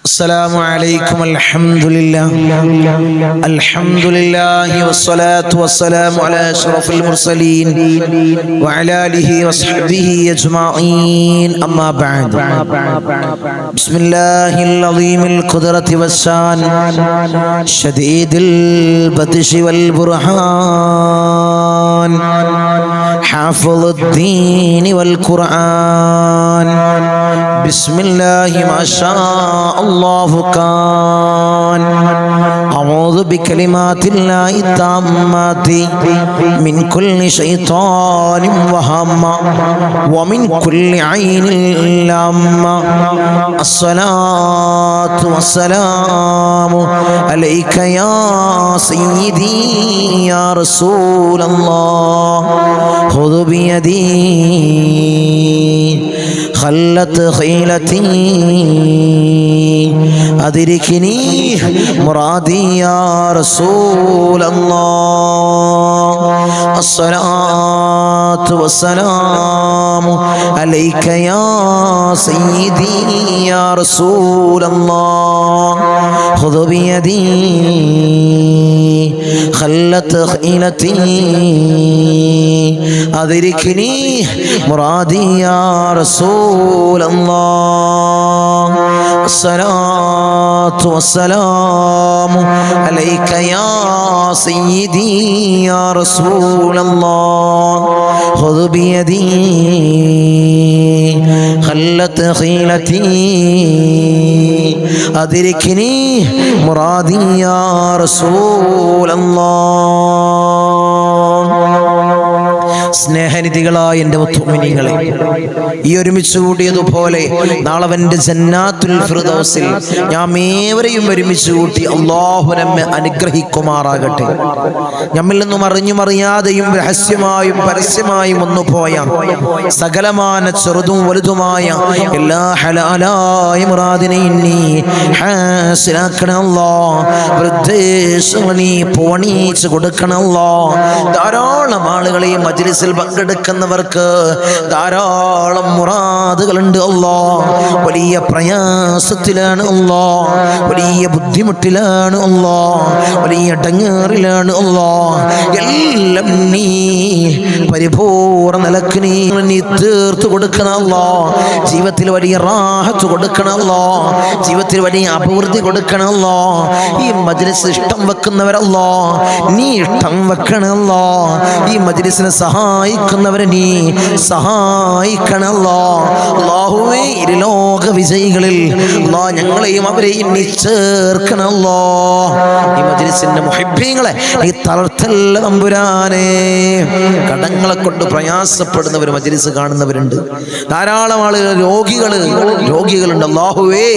السلام عليكم. الحمد لله والصلاة والسلام على أشرف المرسلين وعلى آله وصحبه أجمعين. أما بعد. بسم الله العظيم القدرة والشان شديد البطش والبرهان حافظ الدين والقرآن بسم الله ما شاء الله كان أعوذ بكلمات الله التامات من كل شيطان وهمة ومن كل عين لامة. الصلاة والسلام عليك يا سيدي يا رسول الله خذ بيدي خلت خيلتي أدركني مرادي يا رسول الله. الصلاة والسلام عليك يا سيدي يا رسول الله خذ بيدي خلت خيلتي أدركني مرادي يا رسول الله. الصلاة والسلام عليك يا سيدي يا رسول الله خذ بيدي خلت خيلتي أدركني مرادي يا رسول الله. സ്നേഹനിധികളായ എൻ്റെ മുത്തുമിനീങ്ങളെ, ഈ ഒരുമിച്ച് കൂടിയതുപോലെ നാളെ എൻ്റെ ജന്നാത്തുൽ ഫിർദൗസിൽ നാം ഏവരെയും ഒരുമിച്ച് കൂട്ടി അല്ലാഹു നമ്മെ അനുഗ്രഹിക്കുമാറാകട്ടെ. നമ്മിൽ നിന്നും അറിഞ്ഞും അറിയാതെയും രഹസ്യമായും പരസ്യമായും ഒന്നുപോയ സകലമാന ചെറുതും വലുതുമായ എല്ലാ ഹലാലായ മുറാദിനെയും നീ ഹാസിലാക്കണമല്ലോ. വൃദ്ധേശങ്ങൾ നീ പോണീച്ച് കൊടുക്കണമല്ലോ. ധാരാളം ആളുകളെ മജ്ലിസിൽ പങ്കെടുക്കുന്നവർക്ക് ധാരാളം മുറാദുകളുണ്ട് അല്ലാ. വലിയ പ്രയാസത്തിലാണ് അല്ലാ, വലിയ ബുദ്ധിമുട്ടിലാണ് അല്ലാ, വലിയ ഡങ്ങേറിലാണ് അല്ലാ. എല്ലാം നീ പരിപൂർണ്ണ നിലക്ക് നീ തീർത്തു കൊടുക്കണമല്ലോ. ജീവിതത്തിൽ വലിയ റാഹത്ത് കൊടുക്കണമല്ലോ, ജീവിതത്തിൽ വലിയ അഭിവൃദ്ധി കൊടുക്കണമല്ലോ. ഈ മജ്ലിസ് ഇഷ്ടം വെക്കുന്നവരല്ലോ നീ ഇഷ്ടം വെക്കണമല്ലോ. ഈ മജ്ലിസിനെ സഹായിക്കുന്നവരെ നീ സഹായിക്കണമല്ലോ. അല്ലാഹുവേ, ഇരുലോക വിജയികളിൽ അല്ലാഹ് ഞങ്ങളെയും അവരെയും നീ ചേർക്കണമല്ലോ. ഈ മജ്ലിസിന്റെ മുഹിബ്ബീങ്ങളെ നീ തളർത്തല്ല തമ്പുരാനേ. കടങ്ങളെ കൊണ്ട് പ്രയാസപ്പെടുന്നവർ മജ്ലിസ് കാണുന്നവരുണ്ട്, ധാരാളം ആളുകൾ രോഗികളുണ്ട്. അല്ലാഹുവേ,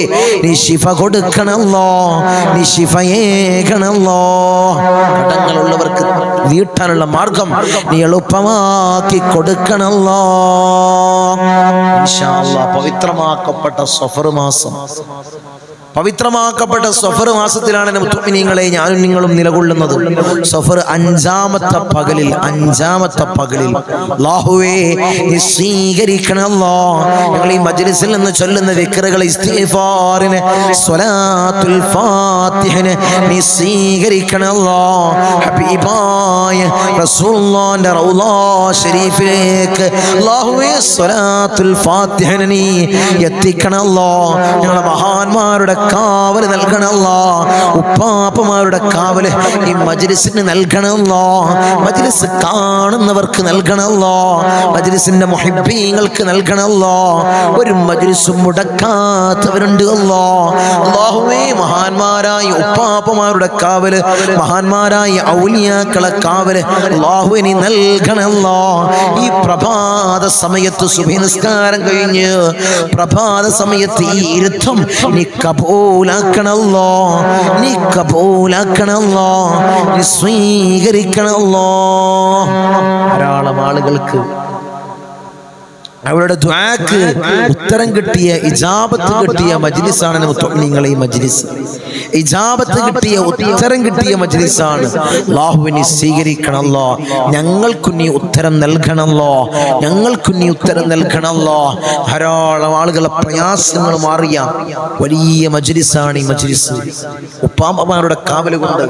നീ ശിഫ കൊടുക്കണമല്ലോ, നീ ശിഫയേകണമല്ലോ. കടങ്ങളുള്ളവർക്ക് വീട്ടാനുള്ള മാർഗം നീ എളുപ്പമാക്കി കൊടുക്കണമല്ലോ. ഇൻഷാ അല്ലാഹ് പവിത്രമാക്കപ്പെട്ട സഫർ മാസം, പവിത്രമാക്കപ്പെട്ട സഫർ മാസത്തിലാണ് മുഅ്മിനീങ്ങളെ ഞാനും നിങ്ങളും നിലകൊള്ളുന്നത്. സഫർ അഞ്ചാമത്തെ പകലിൽ അല്ലാഹുവേ നീ സ്വീകരിക്കണമല്ലോ. ഞങ്ങൾ ഈ മജ്ലിസിൽ നിന്ന് ചൊല്ലുന്ന ദിക്റുകൾ, ഇസ്തിഗ്ഫാറിനെ, സ്വലാത്തുൽ ഫാത്തിഹനെ നീ സ്വീകരിക്കണമല്ലോ. ഹബീബായ റസൂലുള്ളാഹിന്റെ റൗള ശരീഫിലേക്ക് അല്ലാഹുവേ സ്വലാത്തുൽ ഫാത്തിഹനെ നീ എത്തിക്കണമല്ലോ. ഞങ്ങളുടെ മഹാന്മാരുടെ കാവല് നൽകണമല്ലോ, ഉപ്പാപ്പമാരുടെ കാവല് ഈ മജ്ലിസിന് നൽകണമല്ലോ. മജ്ലിസ് കാണുന്നവർക്ക് നൽകണമല്ലോ, മജ്ലിസിന്റെ മുഹിബ്ബീങ്ങൾക്ക് നൽകണമല്ലോ. ഒരു മജ്ലിസും മുടക്കാത്തവരുണ്ട് അല്ലോ. അല്ലാഹുവേ, മഹാന്മാരായ ഉപ്പാപ്പമാരുടെ കാവല്, മഹാന്മാരായ ഔലിയാക്കളെ കാവല് അല്ലാഹുവേ നീ നൽകണമല്ലോ. ഈ പ്രഭാത സമയത്ത് സുബ്ഹി നിസ്കാരം കഴിഞ്ഞ് പ്രഭാത സമയത്ത് ഈ ഇരുത്തം നീ കബൂലാക്കണമല്ലോ, നീ കബൂലാക്കണമല്ലോ, നീ സ്വീകരിക്കണമല്ലോ. ധാരാളം ആളുകൾക്ക് അവരുടെ ദുആക്ക് ഉത്തരം കിട്ടിയ ഇജാബത്ത് കിട്ടിയ മജ്ലിസാണ് മുഅ്മിനീങ്ങളെ ഈ മജ്ലിസ്. ഇജാബത്ത് കിട്ടിയ ഉത്തരം കിട്ടിയ മജ്ലിസാണ്. അല്ലാഹുവിനെ സ്വീകരിക്കണമല്ലോ, ഞങ്ങൾക്കും നീ ഉത്തരം നൽകണമല്ലോ, ഞങ്ങൾക്കും നീ ഉത്തരം നൽകണമല്ലോ. ധാരാളം ആളുകളെ പ്രയാസങ്ങൾ മാറിയ വലിയ മജ്ലിസാണ് ഈ മജ്ലിസ്. ഉപ്പാപ്പമാരുടെ കാവൽ കൊണ്ട്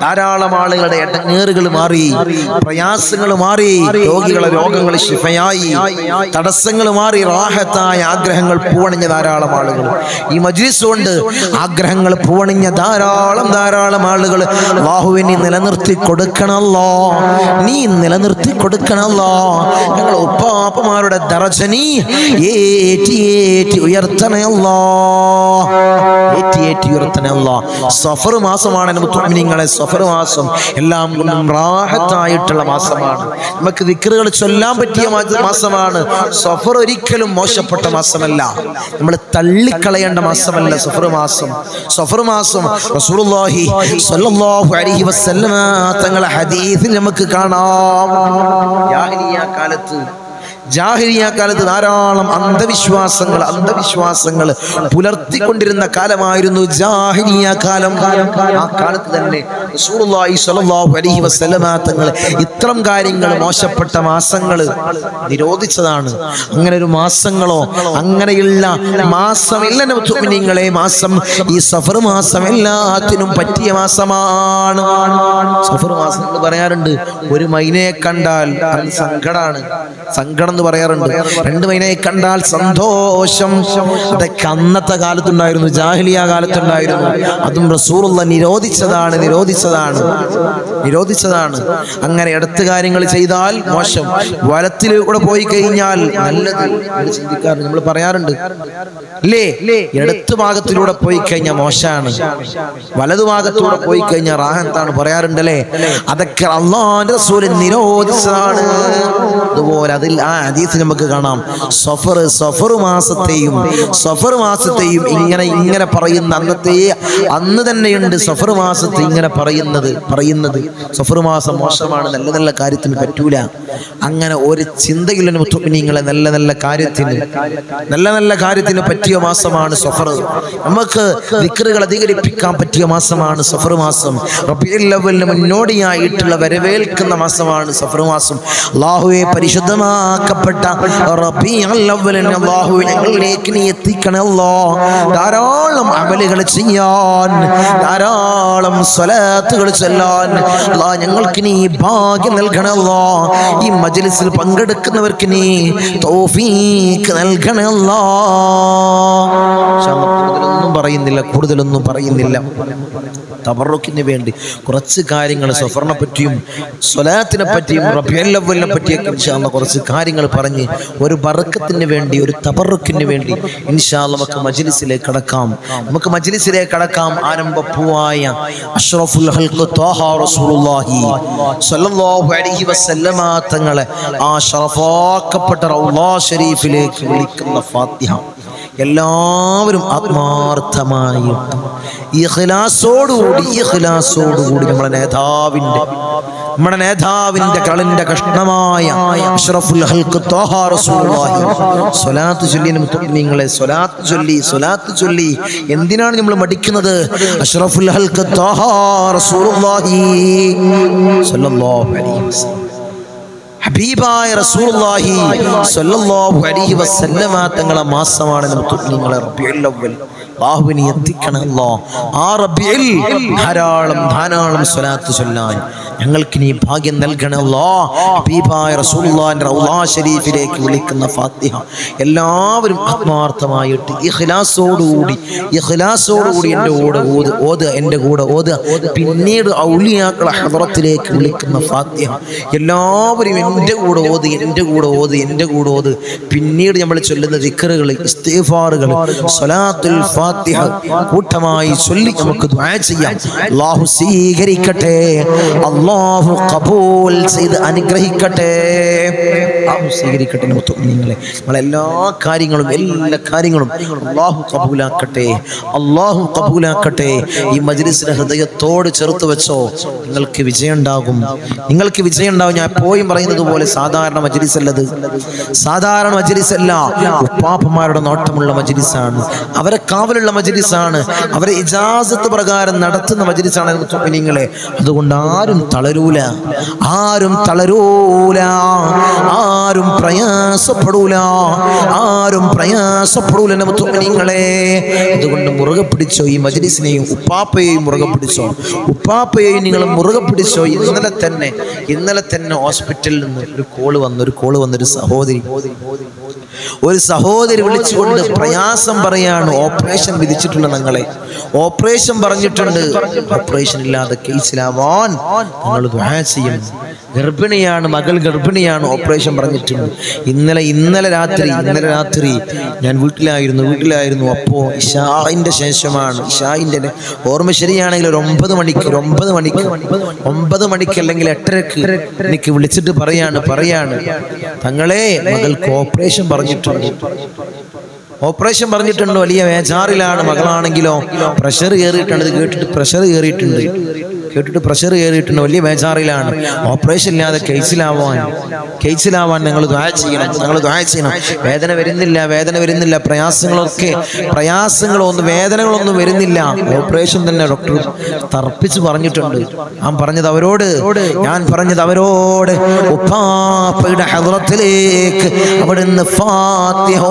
ധാരാളം ആളുകളുടെ ഇടങ്ങേറുകൾ മാറി, പ്രയാസങ്ങൾ മാറി, രോഗികളെ രോഗങ്ങൾ ശിഫയായി, തടസ്സങ്ങൾ മാറി, റാഹത്തായ ആഗ്രഹങ്ങൾ പൂവണിഞ്ഞ ധാരാളം ആളുകൾ ഈ മജ്ലിസ് കൊണ്ട് ആഗ്രഹങ്ങൾ പൂവണിഞ്ഞ ധാരാളം ആളുകൾ അല്ലാഹുവിനെ നിലനിർത്തി കൊടുക്കണമല്ലോ, നീ നിലനിർത്തി കൊടുക്കണമല്ലോ. ഞങ്ങൾ ഉപ്പാപ്പമാരുടെ ദറജ നീ ഏറ്റി ഉയർത്തണമല്ലോ, ഏറ്റി ഉയർത്തണമല്ലോ. സഫർ മാസമാണ് മുഅ്മിനീങ്ങളെ, സഫർ മാസം എല്ലാം കൊണ്ടും റാഹത്തായിട്ടുള്ള മാസമാണ്. നമുക്ക് ദിക്റുകൾ ചൊല്ലാൻ പറ്റിയ മാസമാണ്. സഫർ ഒരിക്കലും മോശപ്പെട്ട മാസമല്ല, നമ്മൾ തള്ളിക്കളയേണ്ട മാസമല്ല സഫർ മാസം. സഫർ മാസം റസൂലുള്ളാഹി സ്വല്ലല്ലാഹു അലൈഹി വസല്ലമ തങ്ങളുടെ ഹദീസിൽ നമുക്ക് കാണാം. ജാഹിലിയ കാലത്ത് ധാരാളം അന്ധവിശ്വാസങ്ങൾ പുലർത്തിക്കൊണ്ടിരുന്ന കാലമായിരുന്നു ജാഹിലിയ കാലം. ആ കാലത്ത് തന്നെ റസൂലുള്ളാഹി സ്വല്ലല്ലാഹു അലൈഹി വസല്ലമ തങ്ങൾ ഇത്തരം കാര്യങ്ങൾ, മോശപ്പെട്ട മാസങ്ങൾ നിരോധിച്ചതാണ്. അങ്ങനെ ഒരു മാസങ്ങളോ അങ്ങനെയുള്ള മാസമില്ല മുഅ്മിനീങ്ങളെ. മാസം ഈ സഫർ മാസം എല്ലാത്തിനും പറ്റിയ മാസമാണ്. സഫർ മാസം എന്ന് പറയാറുണ്ട്, ഒരു മൈനയെ കണ്ടാൽ അത് സങ്കടം എന്ന് പറയാറുണ്ട്. 2 മൈനയെ കണ്ടാൽ സന്തോഷം. അതൊക്കെ അന്നത്തെ കാലത്തുണ്ടായിരുന്നു, ജാഹിലിയ കാലത്തുണ്ടായിരുന്നു. അതും റസൂലുള്ള നിരോധിച്ചതാണ്. അങ്ങനെ ഇടത്ത് കാര്യങ്ങൾ ചെയ്താൽ മോശം, വലത്തിലൂടെ പോയി കഴിഞ്ഞാൽ നല്ലത് ചിന്തിക്കാറുണ്ട്. നമ്മൾ പറയാറുണ്ട് അല്ലേ, ഇടത്ത് ഭാഗത്തിലൂടെ പോയി കഴിഞ്ഞാൽ മോശമാണ്, വലതു ഭാഗത്തൂടെ പോയി കഴിഞ്ഞാൽ റാഹത്താണ് പറയാറുണ്ടല്ലേ. അതൊക്കെ അല്ലാഹുവിന്റെ റസൂൽ നിരോധിച്ചതാണ്. അതുപോലെ അതിൽ ആ ഹദീസിൽ നമുക്ക് കാണാം, സഫർ മാസത്തെയും ഇങ്ങനെ പറയുന്ന അന്ന് തന്നെയുണ്ട് സഫർ മാസത്തെ ഇങ്ങനെ പറയുന്നത് സഫർ മാസം മോശമാണ്, നല്ല കാര്യത്തിന് പറ്റൂല. അങ്ങനെ ഒരു ചിന്തയില്ല മുഅ്മിനീങ്ങളെ. നല്ല കാര്യത്തിന് പറ്റിയ മാസമാണ് സഫർ. നമുക്ക് ദിക്റുകൾ അധികരിപ്പിക്കാൻ പറ്റിയ മാസമാണ് സഫർ മാസം. റബീഉൽ അവ്വലിന് മുന്നോടിയായിട്ടുള്ള വരവേൽക്കുന്ന മാസമാണ് സഫർ മാസം. അല്ലാഹുവേ, പരിശുദ്ധമാക്കപ്പെട്ട റബീഉൽ അവ്വലിനെ അല്ലാഹു ഞങ്ങളിലേക്ക് നീ എത്തിക്കണമല്ലോ. ധാരാളം അമലുകൾ ചെയ്യാൻ, ധാരാളം സ്വലാത്തുകൾ ചൊല്ലാൻ അല്ലാഹ് ഞങ്ങൾക്ക് നീ ഭാഗ്യം നൽകണമല്ലോ. ഈ മജ്ലിസിൽ പങ്കെടുക്കുന്നവർക്ക് നീ തൗഫീഖ് നൽകണമല്ലോ. കൂടുതലൊന്നും പറയുന്നില്ല. തബറുക്കിന് വേണ്ടി കുറച്ച് കാര്യങ്ങൾ സഫറിനെ പറ്റിയും സ്വലാത്തിനെ പറ്റിയും റബീഉൽ അവ്വലിനെ പറ്റിയൊക്കെ ഇൻഷാ അല്ലാഹ് കുറച്ച് കാര്യങ്ങൾ പറഞ്ഞ് ഒരു ബർക്കത്തിന് വേണ്ടി, ഒരു തബറുക്കിന് വേണ്ടി ഇൻഷാ അല്ലാഹ് നമുക്ക് മജ്ലിസിലേക്ക് കടക്കാം. ആരംഭപ്പൂവായ അഷ്റഫുൽ ഖൽഖ് ത്വാഹ റസൂലുള്ളാഹി സ്വല്ലല്ലാഹു അലൈഹി വസല്ലമ തങ്ങളെ ആ ശറഫാക്കപ്പെട്ട റൗള ശരീഫിലേക്ക് വിളിക്കുന്ന ഫാത്തിഹ എല്ലാവരും ആത്മാർത്ഥമായിട്ട് ഇഖ്ലാസോടുകൂടി നമ്മുടെ നേതാവിന്റെ കളിന്റെ കഷ്ണമായ അഷ്റഫുൽ ഖൽഖ് ത്വാഹ റസൂലുള്ളാഹി സ്വലാത്ത് ചൊല്ലി മുഅ്മിനീങ്ങളെ, സ്വലാത്ത് ചൊല്ലി എന്തിനാണ് നമ്മൾ മടിക്കുന്നത്? അഷ്റഫുൽ ഖൽഖ് ത്വാഹ റസൂലുള്ളാഹി സ്വല്ലല്ലാഹു അലൈഹി വസല്ലം, ഹബീബായ റസൂലുള്ളാഹി സ്വല്ലല്ലാഹു അലൈഹി വസല്ലമ തങ്ങളെ മാസമാണ് മുഅ്മിനീങ്ങളെ റബീഉൽ അവ്വൽ. അല്ലാഹുവിനെ എത്തിക്കണമല്ലോ. ആ റബീഉൽ ധാരാളം സ്വലാത്ത് ചൊല്ലാൻ ഞങ്ങൾക്ക് നീ ഭാഗ്യം നൽകണമല്ലോ. ഹബീബായ റസൂലുള്ളാഹിന്റെ റൗള ശരീഫിലേക്ക് വിളിക്കുന്ന ഫാത്തിഹ എല്ലാവരും ആത്മാർത്ഥമായിട്ട് ഇഖ്ലാസോടുകൂടി എൻ്റെ കൂടെ ഓത്. പിന്നീട് ഔലിയാക്കളെ ഹദ്റത്തിലേക്ക് വിളിക്കുന്ന ഫാത്തിഹ എല്ലാവരും എൻ്റെ കൂടെ ഓത്. പിന്നീട് നമ്മൾ ചൊല്ലുന്ന ദിക്റുകൾ, ഇസ്തിഗ്ഫാറുകൾ, സ്വലാത്തുൽ ഫാത്തിഹ കൂട്ടമായി ചൊല്ലി നമുക്ക് ദുആ ചെയ്യാം. അല്ലാഹു സ്വീകരിക്കട്ടെ, അല്ലാഹു ഖബൂൽ ചെയ്ത് അനുഗ്രഹിക്കട്ടെ. അല്ലാഹു സ്വീകരിക്കട്ടെ മുഅ്മിനീങ്ങളെ. എല്ലാ കാര്യങ്ങളും അല്ലാഹു കബൂലാക്കട്ടെ, അല്ലാഹു കബൂലാക്കട്ടെ. ഈ മജ്ലിസിനെ ഹൃദയത്തോട് ചേർത്ത് വെച്ചോ, നിങ്ങൾക്ക് വിജയം ഉണ്ടാകും, നിങ്ങൾക്ക് വിജയം ഉണ്ടാകും. ഞാൻ എപ്പോഴും പറയുന്നത് പോലെ സാധാരണ മജ്ലിസല്ലത്, സാധാരണ മജ്ലിസല്ല. ഉപ്പാപ്പമാരുടെ നോട്ടമുള്ള മജ്ലിസാണ്, അവരെ കാവലുള്ള മജ്ലിസാണ്, അവരെ ഇജാസത്ത് പ്രകാരം നടത്തുന്ന മജ്ലിസാണ് മുഅ്മിനീങ്ങളെ. അതുകൊണ്ട് ആരും തളരൂല, ആരും തളരൂല, ആരും പ്രയാസപ്പെടൂല, ആരും പ്രയാസപ്പെടൂല മുഅ്മിനീങ്ങളെ. അതുകൊണ്ട് മുറുകെ പിടിച്ചോ, ഈ മജ്ലിസിനെയും ഉപ്പാപ്പയെയും മുറുകെ പിടിച്ചോ, ഉപ്പാപ്പയെയും നിങ്ങൾ മുറുകെ പിടിച്ചോ. ഇന്നലെ തന്നെ ഹോസ്പിറ്റലിൽ നിന്ന് ഒരു കോള് വന്നൊരു സഹോദരി വിളിച്ചുകൊണ്ട് പ്രയാസം പറയാണ്. ഓപ്പറേഷൻ വിധിച്ചിട്ടുണ്ട്, ഞങ്ങളെ ഓപ്പറേഷൻ പറഞ്ഞിട്ടുണ്ട്, ഓപ്പറേഷൻ ഇല്ലാതെ കേസിലാവാൻ നിങ്ങൾ ദുആ ചെയ്യണം. ഗർഭിണിയാണ്, മകൾ ഗർഭിണിയാണ്, ഓപ്പറേഷൻ പറഞ്ഞിട്ടുണ്ട്. ഇന്നലെ രാത്രി ഞാൻ വീട്ടിലായിരുന്നു. അപ്പോൾ ഇശാഇന്റെ ശേഷമാണ്, ഇശാഇന്റെ ഓർമ്മ ശരിയാണെങ്കിൽ ഒരു 9 മണിക്ക് അല്ലെങ്കിൽ 8:30 എനിക്ക് വിളിച്ചിട്ട് പറയാണ് തങ്ങളെ മകൾക്ക് ഓപ്പറേഷൻ പറഞ്ഞിട്ടുണ്ട്. വലിയ വേജാറിലാണ്. മകളാണെങ്കിലോ പ്രഷർ കയറിയിട്ടുണ്ട്. ഇത് കേട്ടിട്ട് പ്രഷർ കയറിയിട്ടുണ്ട്, വലിയ ബേജാറിലാണ്. ഓപ്പറേഷൻ ഇല്ലാതെ കേസിലാവാൻ ഞങ്ങൾ ദുആ ചെയ്യണം. വേദന വരുന്നില്ല, പ്രയാസങ്ങളൊന്നും വേദനകളൊന്നും വരുന്നില്ല. ഓപ്പറേഷൻ തന്നെ ഡോക്ടർ തർപ്പിച്ച് പറഞ്ഞിട്ടുണ്ട്. ഞാൻ പറഞ്ഞത് അവരോട് ഉപ്പാപ്പയുടെ ഹദ്റത്തിലേക്ക് അവിടുന്ന് ഫാത്തിഹ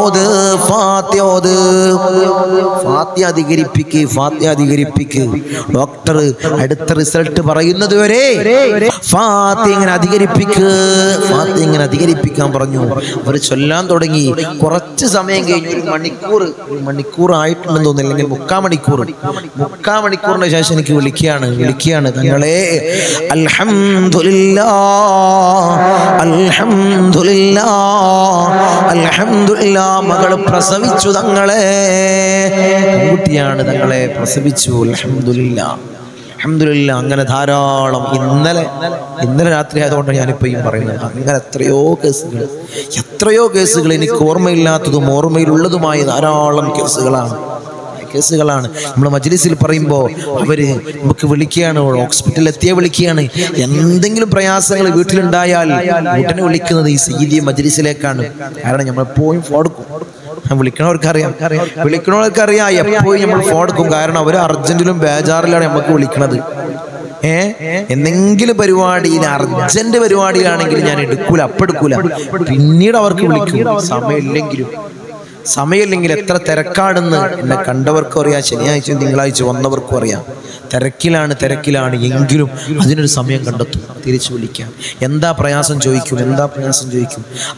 അധികരിപ്പിക്ക്. ഡോക്ടർ അടുത്ത റിസൾട്ട് പറയുന്നത് വരെ ഫാത്തിഹ ഇങ്ങനെ അധികരിപ്പിക്കാൻ പറഞ്ഞു. അവർ ചൊല്ലാൻ തുടങ്ങി. കുറച്ച് സമയം കഴിഞ്ഞ് ഒരു മണിക്കൂർ ആയിട്ടുണ്ടെന്ന് തോന്നുന്നു, അല്ലെങ്കിൽ 3/4 മണിക്കൂറിന് ശേഷം എനിക്ക് വിളിക്കുകയാണ് തങ്ങളെ അൽഹംദുലില്ലാ മകള് പ്രസവിച്ചു തങ്ങളെ, പെൺകുട്ടിയാണ് തങ്ങളെ, പ്രസവിച്ചു. അൽഹംദുലില്ലാ. അങ്ങനെ ധാരാളം ഇന്നലെ രാത്രി ആയതുകൊണ്ട് ഞാനിപ്പോൾ ഈ പറയുന്നത്. അങ്ങനെ എത്രയോ കേസുകൾ എനിക്ക് ഓർമ്മയില്ലാത്തതും ഓർമ്മയിലുള്ളതുമായ ധാരാളം കേസുകളാണ് നമ്മൾ മജ്ലിസിൽ പറയുമ്പോൾ അവര് നമുക്ക് വിളിക്കുകയാണ്, ഹോസ്പിറ്റലിൽ വിളിക്കുകയാണ്. എന്തെങ്കിലും പ്രയാസങ്ങൾ വീട്ടിലുണ്ടായാൽ ഉടനെ വിളിക്കുന്നത് ഈ സയ്യിദി മജ്ലിസിലേക്കാണ്. കാരണം നമ്മളെപ്പോഴും ഫോടുക്കും, വിളിക്കണവർക്കറിയാം എപ്പോഴും നമ്മൾ ഫോടുക്കും. കാരണം അവർ അർജന്റിലും ബേജാറിലാണ് നമുക്ക് വിളിക്കുന്നത്. എന്തെങ്കിലും പരിപാടിയിൽ അർജന്റ് പരിപാടിയിലാണെങ്കിൽ ഞാൻ എടുക്കൂല, പിന്നീട് അവർക്ക് വിളിക്കും. സമയമില്ലെങ്കിൽ എത്ര തിരക്കാണെന്ന് എന്നെ കണ്ടവർക്കും അറിയാം, ശനിയാഴ്ച തിങ്കളാഴ്ച വന്നവർക്കും അറിയാം. തിരക്കിലാണ് എങ്കിലും അതിനൊരു സമയം കണ്ടെത്തും, തിരിച്ചു വിളിക്കാം. എന്താ പ്രയാസം ചോദിക്കും.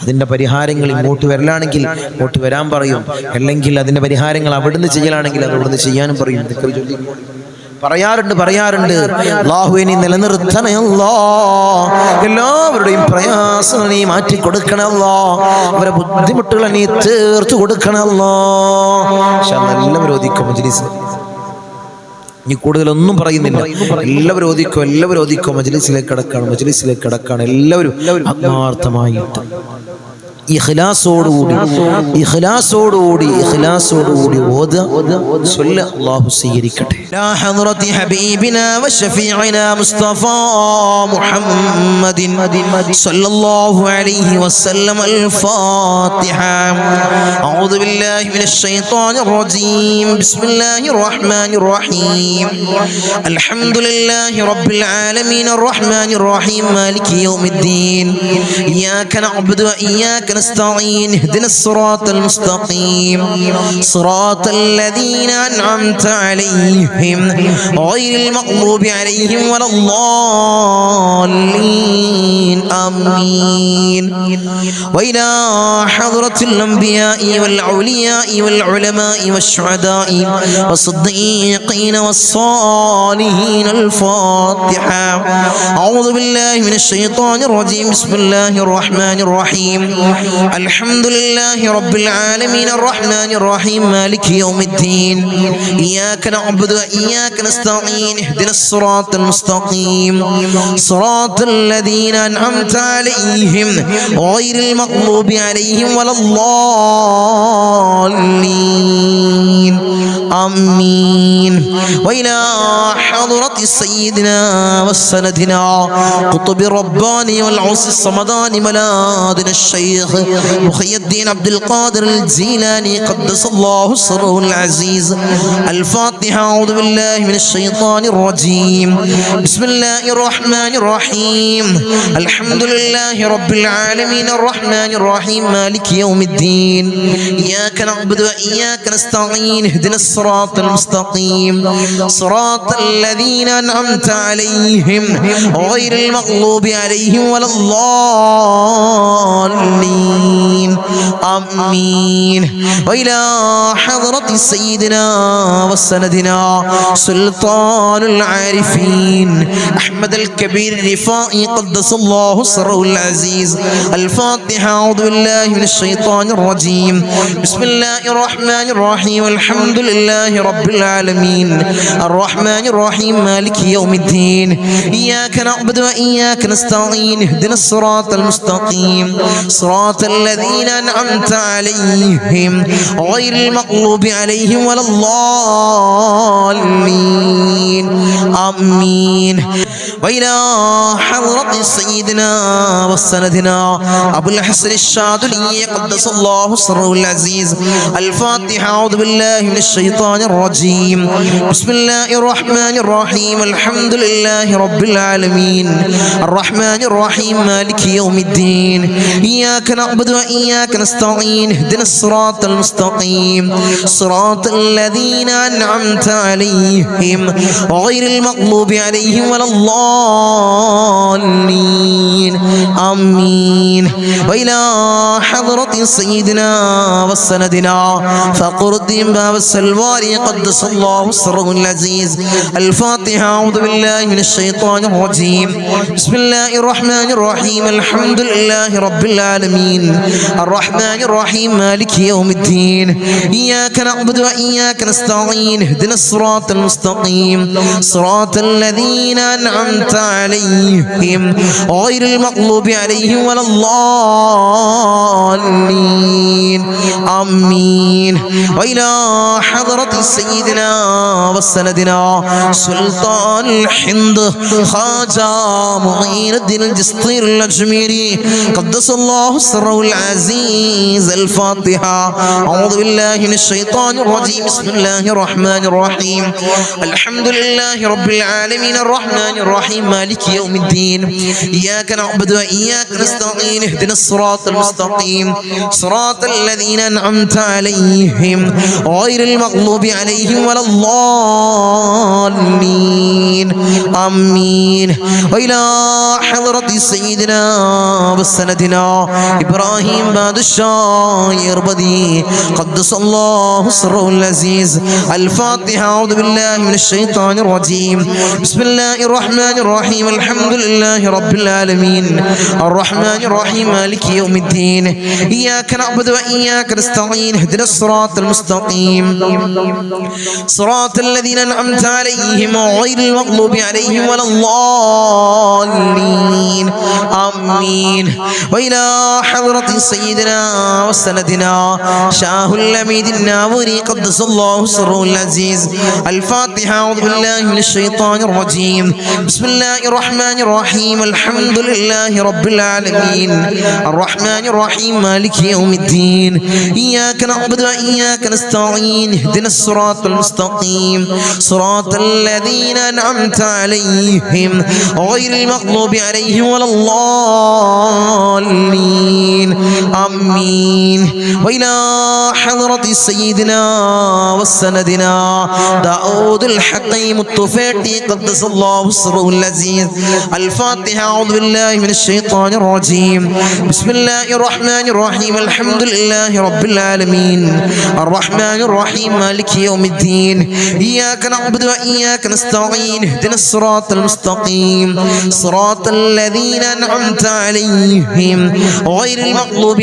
അതിൻ്റെ പരിഹാരങ്ങൾ ഇങ്ങോട്ട് വരലാണെങ്കിൽ ഇങ്ങോട്ട് വരാൻ പറയും, അല്ലെങ്കിൽ അതിൻ്റെ പരിഹാരങ്ങൾ അവിടുന്ന് ചെയ്യലാണെങ്കിൽ അത് അവിടുന്ന് ചെയ്യാനും പറയും. പറയാറുണ്ട് അല്ലാഹുവേ നീ നിലനിർത്തണേ അല്ലാഹ്, എല്ലാവരുടെയും പ്രയാസങ്ങൾ നീ മാറ്റി കൊടുക്കണേ അല്ലാഹ്, അവരുടെ ബുദ്ധിമുട്ടുകൾ നീ തീർത്തു കൊടുക്കണേ അല്ലാഹ്. എല്ലാവരും ഓദിക്കും മജ്ലിസ്. ഇനി കൂടുതലൊന്നും പറയുന്നില്ല. എല്ലാവരും ഓദിക്കോ. മജ്ലിസിലേക്ക് കടക്കാണ് എല്ലാവരും ആത്മാർത്ഥമായിട്ട് ഇഖ്ലാസോടുകൂടി അല്ലാഹു സ്വീകരിക്കട്ടെ. ലാ ഹദ്റതി ഹബീബിനാ വശഫീഇനാ മുസ്തഫ മുഹമ്മദിൻ സല്ലല്ലാഹു അലൈഹി വസല്ലം. അൽ-ഫാത്തിഹ. അഊദു ബില്ലാഹി മിനശ് ശൈത്വാനിർ റജീം. ബിസ്മില്ലാഹിർ റഹ്മാനിർ റഹീം. അൽഹംദുലില്ലാഹി റബ്ബിൽ ആലമീൻ അർറഹ്മാനിർ റഹീം മാലികി യൗമിദ്ദീൻ. ഇയ്യാക നഅ്ബുദു വ ഇയ്യാക نستعين. اهدنا الصراط المستقيم صراط الذين أنعمت عليهم غير المغضوب عليهم ولا الضالين. آمين. وإلى حضرة الأنبياء والأولياء والعلماء والشهداء والصديقين والصالحين. الفاتحة. أعوذ بالله من الشيطان الرجيم. بسم الله الرحمن الرحيم. الحمد لله رب العالمين الرحمن الرحيم مالك يوم الدين إياك نعبد وإياك نستعين اهدنا الصراط المستقيم صراط الذين أنعمت عليهم غير المغضوب عليهم ولا الضالين آمين. وإلى حضرة سيدنا وسندنا قطب الرباني والعوس الصمداني ملادنا الشيخ محي الدين عبد القادر الجيلاني قدس الله سره العزيز. الفاتحة. أعوذ بالله من الشيطان الرجيم. بسم الله الرحمن الرحيم. الحمد لله رب العالمين الرحمن الرحيم مالك يوم الدين إياك نعبد وإياك نستعين اهدنا الصراط المستقيم صراط الذين أنعمت عليهم غير المغضوب عليهم ولا الضالين آمين. وإلى حضرة سيدنا وسندنا سلطان العارفين أحمد الكبير الرفائي قدس الله سره العزيز. الفاتحة. أعوذ بالله من الشيطان الرجيم. بسم الله الرحمن الرحيم. الحمد لله رب العالمين الرحمن الرحيم مالك يوم الدين إياك نعبد وإياك نستعين اهدنا الصراط المستقيم صراط الذين أنعمت عليهم غير المغضوب عليهم ولا الضالين آمين. وإلى حضرة سيدنا وسندنا أبو الحسن الشاذلي قدس الله سره العزيز. الفاتحة. أعوذ بالله من الشيطان الرجيم. بسم الله الرحمن الرحيم. الحمد لله رب العالمين الرحمن الرحيم مالك يوم الدين إياك نعبد وإياك نستعين اهدنا الصراط المستقيم صراط الذين أنعمت عليهم غير المغضوب عليهم ولا الضالين آمين. وإلى حضرة سيدنا وسندنا فقر الدين باب السلواري قدس الله سره العزيز. الفاتحة. أعوذ بالله من الشيطان الرجيم. بسم الله الرحمن الرحيم. الحمد لله رب العالمين الرحمن الرحيم مالك يوم الدين إياك نعبد وإياك نستعين اهدنا الصراط المستقيم صراط الذين أنعمت عليهم غير المغضوب عليهم ولا الضالين آمين. وإلى حضرة سيدنا وسندنا سلطان الهند خواجة معين الدين الجسطير الأجميري قدس الله سره العزيز. الفاتحة. أعوذ بالله من الشيطان الرجيم. بسم الله الرحمن الرحيم. الحمد لله رب العالمين الرحمن الرحيم مالك يوم الدين إياك نعبد وإياك نستعين اهدنا الصراط المستقيم صراط الذين أنعمت عليهم غير المغضوب عليهم ولا الضالين آمين. وإلى حضرة سيدنا وسندنا إبراهيم بادشاه يربدي قدس الله سره العزيز. الفاتحة. أعوذ بالله من الشيطان الرجيم. بسم الله الرحمن الرحيم. الحمد لله رب العالمين الرحمن الرحيم مالك يوم الدين إياك نعبد وإياك نستعين اهدنا الصراط المستقيم صراط الذين أنعمت عليهم غير المغضوب عليهم ولا الضالين آمين. وإلى حضرة سيدنا وسندنا شاه الأميد الناوري قدس الله سره العزيز. الفاتحة. أعوذ بالله من الشيطان الرجيم. بسم الله الرحمن الرحيم. الحمد لله رب العالمين الرحمن الرحيم مالك يوم الدين إياك نعبد وإياك نستعين اهدنا الصراط المستقيم صراط الذين أنعمت عليهم غير المغضوب عليهم ولا الضالين آمين. وإلى حضرة سيدنا وسندنا داود الحكيم الطفيلي قدس الله سره العزيز. الفاتحة. أعوذ بالله من الشيطان الرجيم. بسم الله الرحمن الرحيم. الحمد لله رب العالمين الرحمن الرحيم مالك يوم الدين إياك نعبد وإياك نستعين اهدنا الصراط المستقيم صراط الذين أنعمت عليهم غير المغضوب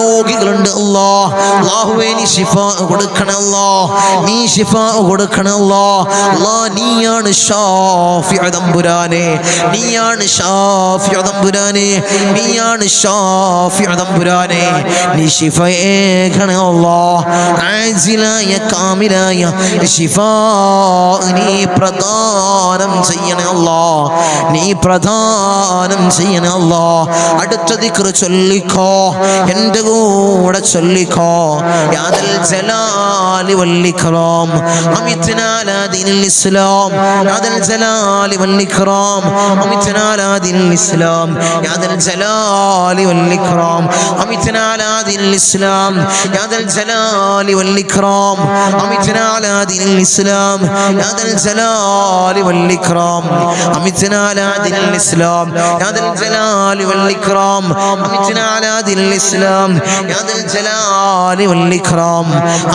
രോഗികളുണ്ട് അല്ലാഹ്. അല്ലാഹുവേ നീ ശിഫാ കൊടുക്കണേ അല്ലാഹ്, നീ ശിഫാ കൊടുക്കണേ അല്ലാഹ്. അല്ലാഹ് നീയാണ് ഷാഫിഉ തമ്പുരാനെ, നീയാണ് ഷാഫിഉ തമ്പുരാനെ, നീയാണ് ഷാഫിഉ തമ്പുരാനെ. നീ ശിഫയേകണേ അല്ലാഹ്. ആജിലായ കാമിലായ ശിഫാ നീ പ്രദാനം ചെയ്യണേ അല്ലാഹ്, നീ പ്രദാനം ചെയ്യണേ അല്ലാഹ്. അടുത്ത ദിക്ർ ചൊല്ലിക്കോ, എൻ്റെ കൂടെ ചൊല്ലിക്കോ. യാ ദൽ ജലാലി വൽ ഇക്റാം അമിത്നാ അലാ ദീനിൽ ഇസ്ലാം, യാ ദൽ ജലാലി വൽ ഇക്റാം അമിത്നാ അലാ ദീനിൽ ഇസ്ലാം, യാ ദൽ ജലാലി വൽ ഇക്റാം അമിത്നാ അലാ ദീനിൽ ഇസ്ലാം, യാ ദൽ ജലാലി വൽ ഇക്റാം അമിത്നാ അലാ ദീനിൽ ഇസ്ലാം, യാ ദൽ ജലാലി വൽ ഇക്റാം അമിത്നാ അലാ ദീനിൽ ഇസ്ലാം, യാ ദൽ ജലാലി വൽ ഇക്റാം അമിത്നാ അലാ ദീനിൽ ഇസ്ലാം, യാ ദൽ ജലാലി വൽ ഇക്റാം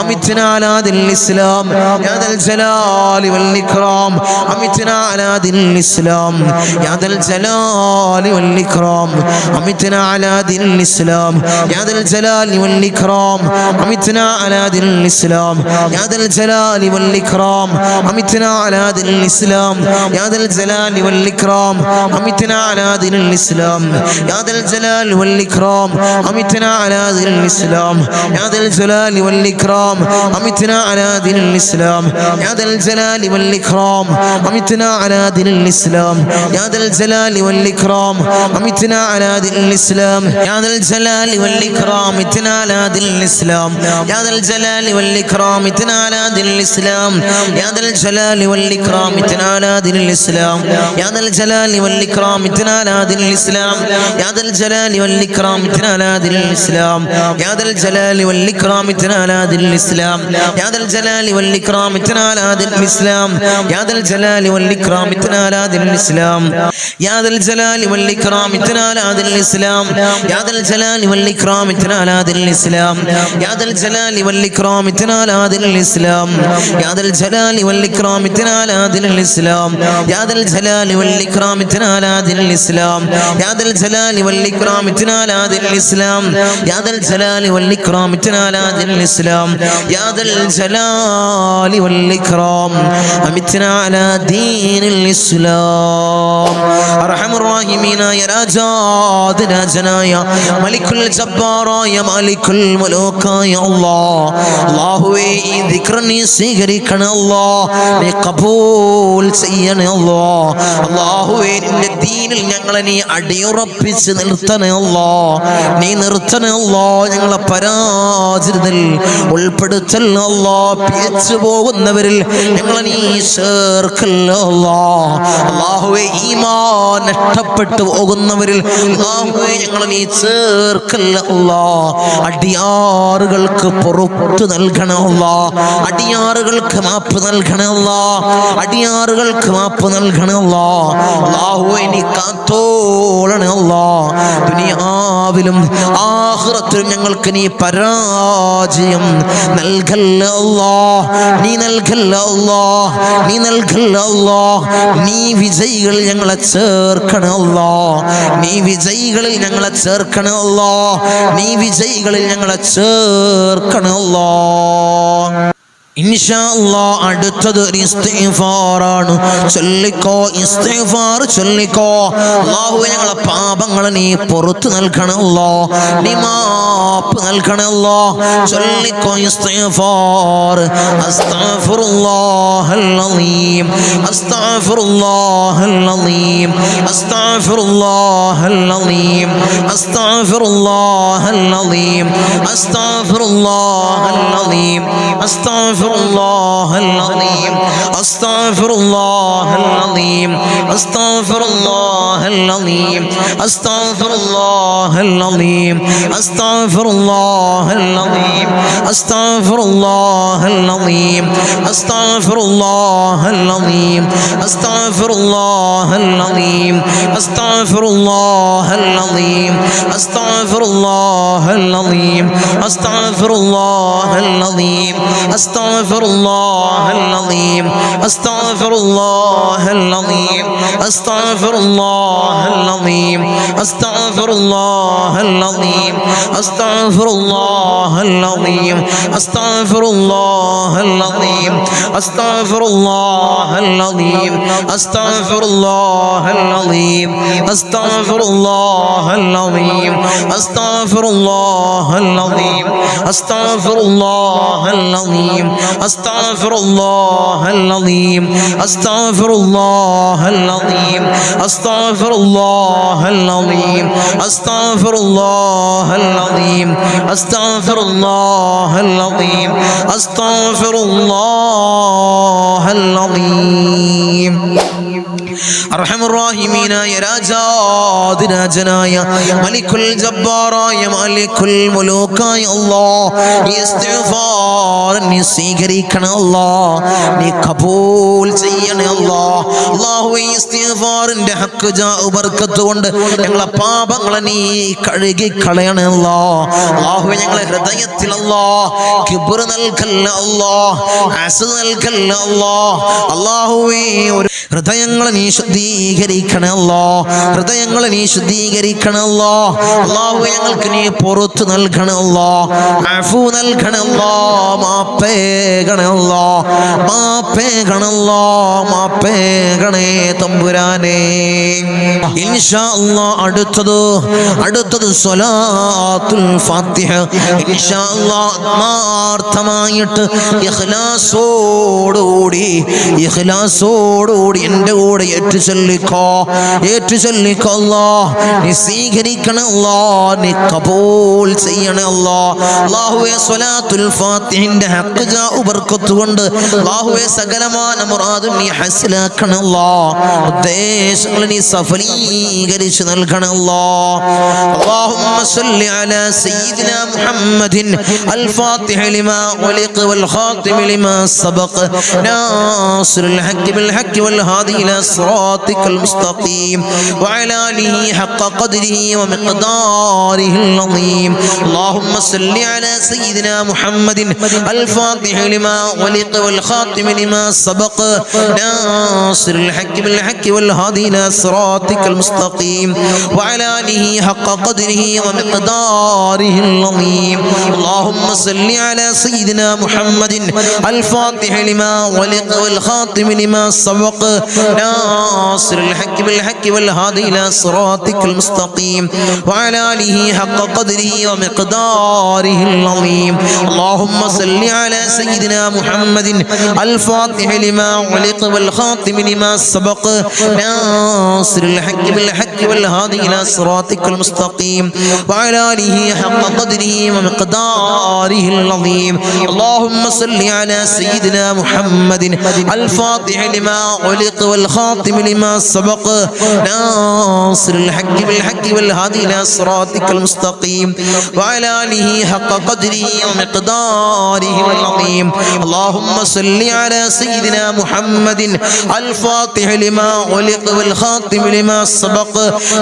അമിത്നാ അലാ ദീനിൽ ഇസ്ലാം, യാ ദൽ ജലാലി വൽ ഇക്റാം അമിത്നാ അലാ ദീനിൽ ഇസ്ലാം, യാ ദൽ ജലാലി വൽ ഇക്റാം അമിത്നാ അലാ ദീനിൽ ഇസ്ലാം, യാ ദൽ ജലാലി വൽ ഇക്റാം അമിത്നാ അലാ ദീനിൽ ഇസ്ലാം, യാ ദൽ ജലാലി വൽ ഇക്റാം അമിത്നാ അലാ ദീനിൽ ഇസ്ലാം, യാ ദൽ ജലാലി വൽ ഇക്റാം അമിത്നാ അലാ ദീനിൽ ഇസ്ലാം, യാ ദൽ ജലാലി വൽ ഇക്റാം അമിത്നാ അലാ ദീനിൽ ഇസ്ലാം, യാ ദൽ ജലാലി വൽ ഇക്റാം അമിത്നാ അലാ ദീനിൽ ഇസ്ലാം, യാ ദൽ ജലാലി വൽ ഇക്റാം അമിത്നാ അലാ ദീനിൽ ഇസ്ലാം, യാ ദൽ ജലാലി വൽ ഇക്റാം അമിത്നാ അലാ ദീനിൽ ഇസ്ലാം, യാ ദൽ ജലാലി വൽ ഇക്റാം അമിത്നാ അലാ ദീനിൽ ഇസ്ലാം, യാ ദൽ ജലാലി വൽ ഇക്റാം അമിത്നാ അലാ ദീനിൽ ഇസ്ലാം, യാ ദൽ ജലാലി വൽ ഇക്റാം അമിത്നാ അലാ ദീനിൽ ഇസ്ലാം, യാ ദൽ ജലാലി വൽ ഇക്റാം അമിത്നാ അലാ ദീനിൽ ഇസ്ലാം, യാ ദൽ ജലാലി വൽ ഇക്റാം അമിത്നാ അലാ ദീനിൽ ഇസ്ലാം, യാ ദൽ ജലാലി വൽ ഇക്റാം അമിത്നാ അലാ ദീനിൽ ഇസ്ലാം, യാ ദൽ ജലാലി വൽ ഇക്റാം അമിത്നാ അലാ ദീനിൽ ഇസ്ലാം, യാ ദൽ ജലാലി വൽ ഇക്റാം അമിത്നാ അലാ ദീനിൽ ഇസ്ലാം, യാ ദൽ ജലാലി വൽ ഇക്റാം അമിത്നാ അലാ ദീനിൽ ഇസ്ലാം, യാ ദൽ ജലാലി വൽ ഇക്റാം അമിത്നാ അലാ ദീനിൽ ഇസ്ലാം, യാ ദൽ ജലാലി വൽ ഇക്റാം അമിത്നാ അലാ ദീനിൽ ഇസ്ലാം, യാ ദൽ ജലാലി വൽ ഇക്റാം അമിത്നാ അലാ ദീനിൽ ഇസ്ലാം, യാ ദൽ ജലാലി വൽ ഇക്റാം അമിത്നാ അലാ ദീനിൽ ഇസ്ലാം, യാ ദൽ ജലാലി വൽ ഇക്റാം അമിത്നാ അലാ ദീനിൽ ഇസ്ലാം, യാ ദൽ ജലാലി വൽ ഇക്റാം അമിത്നാ അലാ ദീനിൽ ഇസ്ലാം, യാ ദൽ ജലാലി വൽ ഇക്റാം അമിത്നാ അലാ ദീനിൽ ഇസ്ലാം. അർഹമർ റഹീമീനായ രാജാതിരാജനായ മലിക്കുൽ ജബ്ബാറായ മാലിക്കുൽ മുലൂക്കായ അല്ലാഹ്, അല്ലാഹുവേ ഈ ദിക്ർ നീ സ്വീകരിക്കണേ അല്ലാഹ്, നീ ഖബൂൽ ചെയ്യണേ അല്ലാഹ്. അല്ലാഹുവേ നിന്റെ ദീനിൽ ഞങ്ങളെ നീ അടിയുറപ്പിച്ച് നിർത്തണേ അല്ലാഹ്, നീ നിർത്തണേ അല്ലാഹ്. ഞങ്ങളെ പരാജിതരിൽ ഉൾപ്പെടുത്തല്ലേ അല്ലാഹ്, പിഴച്ചു പോകുന്നവരിൽ ഞങ്ങളെ നീ ചേർക്കല്ലേ അല്ലാഹ്. അല്ലാഹുവേ ഈമാൻ നഷ്ടപ്പെട്ടു പോകുന്നവരിൽ അല്ലാഹുവേ ഞങ്ങളെ നീ ചേർക്കല്ലേ അല്ലാഹ്. അടിയാറുകൾക്ക് പുറത്തു നൽകണേ അല്ലാഹ്, അടിയാറുകൾക്ക് മാപ്പ് നൽകണേ അല്ലാഹ്, അടിയാറുകൾക്ക് മാപ്പ് നൽകണേ അല്ലാഹ്. അല്ലാഹുവേ നീ കാത്തോളണേ അല്ലാഹ്. ദുനിയാവിലും ആഖിറത്തിലും ഞങ്ങൾക്ക് നീ പരാജയം നൽകല്ലേ അല്ലാഹ്, നീ നൽകല്ലേ അല്ലാഹ്, നീ നൽകല്ലേ അല്ലാഹ്. നീ വിജയികളിൽ ഞങ്ങളെ ചേർക്കണേ അല്ലാഹ്, നീ വിജയികളിൽ ഞങ്ങളെ ചേർക്കണേ അല്ലാഹ്, നീ വിജയികളിൽ ഞങ്ങളെ ചേർക്കണേ അല്ലാഹ്. ഇൻഷാ അല്ലാഹ് അടുത്തത് ഒരു ഇസ്തിഗ്ഫാറാണ്. ചൊല്ലിക്കോ, ഇസ്തിഗ്ഫാർ ചൊല്ലിക്കോ. അല്ലാഹുവേ ഞങ്ങളെ പാപങ്ങളെ നീ പുറത്തു നൽകണേ അല്ലാഹ്, നീ മാപ്പ് നൽകണേ അല്ലാഹ്. ചൊല്ലിക്കോ ഇസ്തിഗ്ഫാർ. അസ്തഗ്ഫിറുല്ലാഹൽ അലീം, അസ്തഗ്ഫിറുല്ലാഹൽ അലീം, അസ്തഗ്ഫിറുല്ലാഹൽ അലീം, അസ്തഗ്ഫിറുല്ലാഹൽ അലീം, അസ്തഗ്ഫിറുല്ലാഹൽ അലീം, അസ്തഗ്ഫിറുല്ലാഹൽ العظيم أستغفر الله العظيم أستغفر الله العظيم أستغفر الله العظيم أستغفر الله العظيم أستغفر الله العظيم أستغفر الله العظيم أستغفر الله العظيم أستغفر الله العظيم أستغفر الله العظيم أستغفر الله العظيم أستغفر الله العظيم أستغفر الله العظيم أستغفر الله العظيم അസ്തഗ്ഫിറുല്ലാഹൽ അസീം അസ്തഗ്ഫിറുല്ലാഹൽ അസീം അസ്തഗ്ഫിറുല്ലാഹൽ അസീം അസ്തഗ്ഫിറുല്ലാഹൽ അസീം അസ്തഗ്ഫിറുല്ലാഹൽ അസീം അസ്തഗ്ഫിറുല്ലാഹൽ അസീം അസ്തഗ്ഫിറുല്ലാഹൽ അസീം അസ്തഗ്ഫിറുല്ലാഹൽ അസീം അസ്തഗ്ഫിറുല്ലാഹൽ അസീം അസ്തഗ്ഫിറുല്ലാഹൽ അസീം അസ്തഗ്ഫിറുല്ലാഹൽ അസീം അസ്തഗ്ഫിറുല്ലാഹൽ അസീം അസ്തഗ്ഫിറുല്ലാഹൽ അസീം അസ്തഗ്ഫിറുല്ലാഹൽ അസീം അർഹമുർറഹീമീനായ രാജാധിരാജനായ മലിക്കുൽ ജബ്ബാറായ മാലിക്കുൽ മുലൂക്കായ അല്ലാഹ് ഇസ്തിഗ്ഫാർ നീ സ്വീകരിക്കണം അല്ലാഹ്, നീ കബൂൽ ചെയ്യണേ അല്ലാഹ്. അല്ലാഹുവേ ഇസ്തിഗ്ഫാറിന്റെ ഹക്ക് ജാഉ ബർക്കത്ത് കൊണ്ട് ഞങ്ങളെ പാപങ്ങളെ നീ കഴുകി കളയണേ അല്ലാഹ്. അല്ലാഹുവേ ഞങ്ങളെ ഹൃദയത്തിൽ അല്ലാഹ് കിബ്ർ നൽകല്ല അല്ലാഹ്, ഹസദ് നൽകല്ല അല്ലാഹ്. അല്ലാഹുവേ ഹൃദയങ്ങളെ നീ ശുദ്ധീകരിക്കണേ അല്ലാഹ്, ഹൃദയങ്ങളെ നീ ശുദ്ധീകരിക്കണേ അല്ലാഹ്. അല്ലാഹുവേ ഞങ്ങൾക്ക് നീ പുറത്ത് നൽകണേ അല്ലാഹ്, അഫു നൽകണേ അല്ലാഹ്, മാപ്പേകണേ അല്ലാഹ്, മാപ്പേകണേ അല്ലാഹ്, മാപ്പേകണേ തമ്പുരാനേ. ഇൻഷാ അല്ലാഹ് അടുത്തത് സ്വലാത്തുൽ ഫാത്തിഹ. ഇൻഷാ അല്ലാഹ് ആത്മാർത്ഥമായിട്ട് ഇഖ്ലാസോടുകൂടി എൻ്റെ കൂടെ ഏറ്റു ചൊല്ലിക്കോ അല്ലാഹ്. നീ സ്വീകരിക്കണേ അല്ലാഹ്, നീ കബൂൽ ചെയ്യണേ അല്ലാഹ്. അല്ലാഹുവേ സ്വലാത്തുൽ ഫാത്തിഹിന്റെ ഹഖ് ജാഉ ബർക്കത്ത് കൊണ്ട് അല്ലാഹുവേ സകലമാന മുറാദും നീ ഹസ്സലാക്കണേ അല്ലാഹ്, ഉദ്ദേശങ്ങൾ നീ സഫലീകരിച്ച് നൽകണേ അല്ലാഹ്. അല്ലാഹുമ്മ സ്വല്ലി അലാ സയ്യിദിനാ മുഹമ്മദിൻ അൽ ഫാത്തിഹ ലിമാ ഖുലിഖ വൽ ഖാതിമ ലിമാ സബഖ നാസിറുൽ ഹഖ് ബിൽ ഹഖ് വൽ ഹാദി ഇലാ സിറാത്തിക്കൽ മുസ്തഖീം വഅലാ ആലിഹി ഹഖ ഖദ്രിഹി വമിഖ്ദാരിഹിൽ അളീം. അല്ലാഹുമ്മ സ്വല്ലി അലാ സയ്യിദിനാ മുഹമ്മദിൻ അൽ ഫാത്തിഹ ലിമാ ഖുലിഖ വൽ ഖാതിമ ലിമാ സബഖ നാസിറുൽ ഹഖ് ബിൽ ഹഖ് വൽ ഹാദി ഇലാ സിറാത്തിക്കൽ മുസ്തഖീം വഅലാ ആലിഹി ഹഖ ഖദ്രിഹി വമിഖ്ദാരിഹിൽ അളീം. അല്ലാഹുമ്മ സ്വല്ലി അലാ സയ്യിദിനാ മുഹമ്മദിൻ അൽ ഫാത്തിഹ ലിമാ ഖുലിഖ വൽ ഖാതിമ ലിമാ സബഖ നാസിറുൽ ഹഖ് ബിൽ ഹഖ് വൽ ഹാദി ഇലാ സിറാത്തിക്കൽ മുസ്തഖീം വഅലാ ആലിഹി ഹഖ ഖദ്രിഹി വമിഖ്ദാരിഹിൽ അളീം. അല്ലാഹുമ്മ സ്വല്ലി അലാ സയ്യിദിനാ മുഹമ്മദിൻ അൽ ഫാത്തിഹ ലിമാ ഖുലിഖ വൽ ഖാതിമ ലിമാ സബഖ നാസിറുൽ ഹഖ് ബിൽ ഹഖ് വൽ ഹാദി ഇലാ സിറാത്തിക്കൽ മുസ്തഖീം വഅലാ ആലിഹി ഹഖ ഖദ്രിഹി വമിഖ്ദാരിഹിൽ അളീം. അല്ലാഹുമ്മ സ്വല്ലി അലാ സയ്യിദിനാ മുഹമ്മദിൻ അൽ ഫാത്തിഹ ലിമാ ഖുലിഖ വൽ ഖാതിമ ലിമാ സബഖ നാസിറുൽ ഹഖ് ബിൽ ഹഖ് വൽ ഹാദി ഇലാ സിറാത്തിക്കൽ മുസ്തഖീം വഅലാ ആലിഹി ഹഖ ഖദ്രിഹി വമിഖ്ദാരിഹിൽ അളീം. അല്ലാഹുമ്മ സ്വല്ലി അലാ സയ്യിദിനാ മുഹമ്മദിൻ അൽ ഫാത്തിഹ ലിമാ ഖുലിഖ വൽ ഖാതിമ ലിമാ സബഖ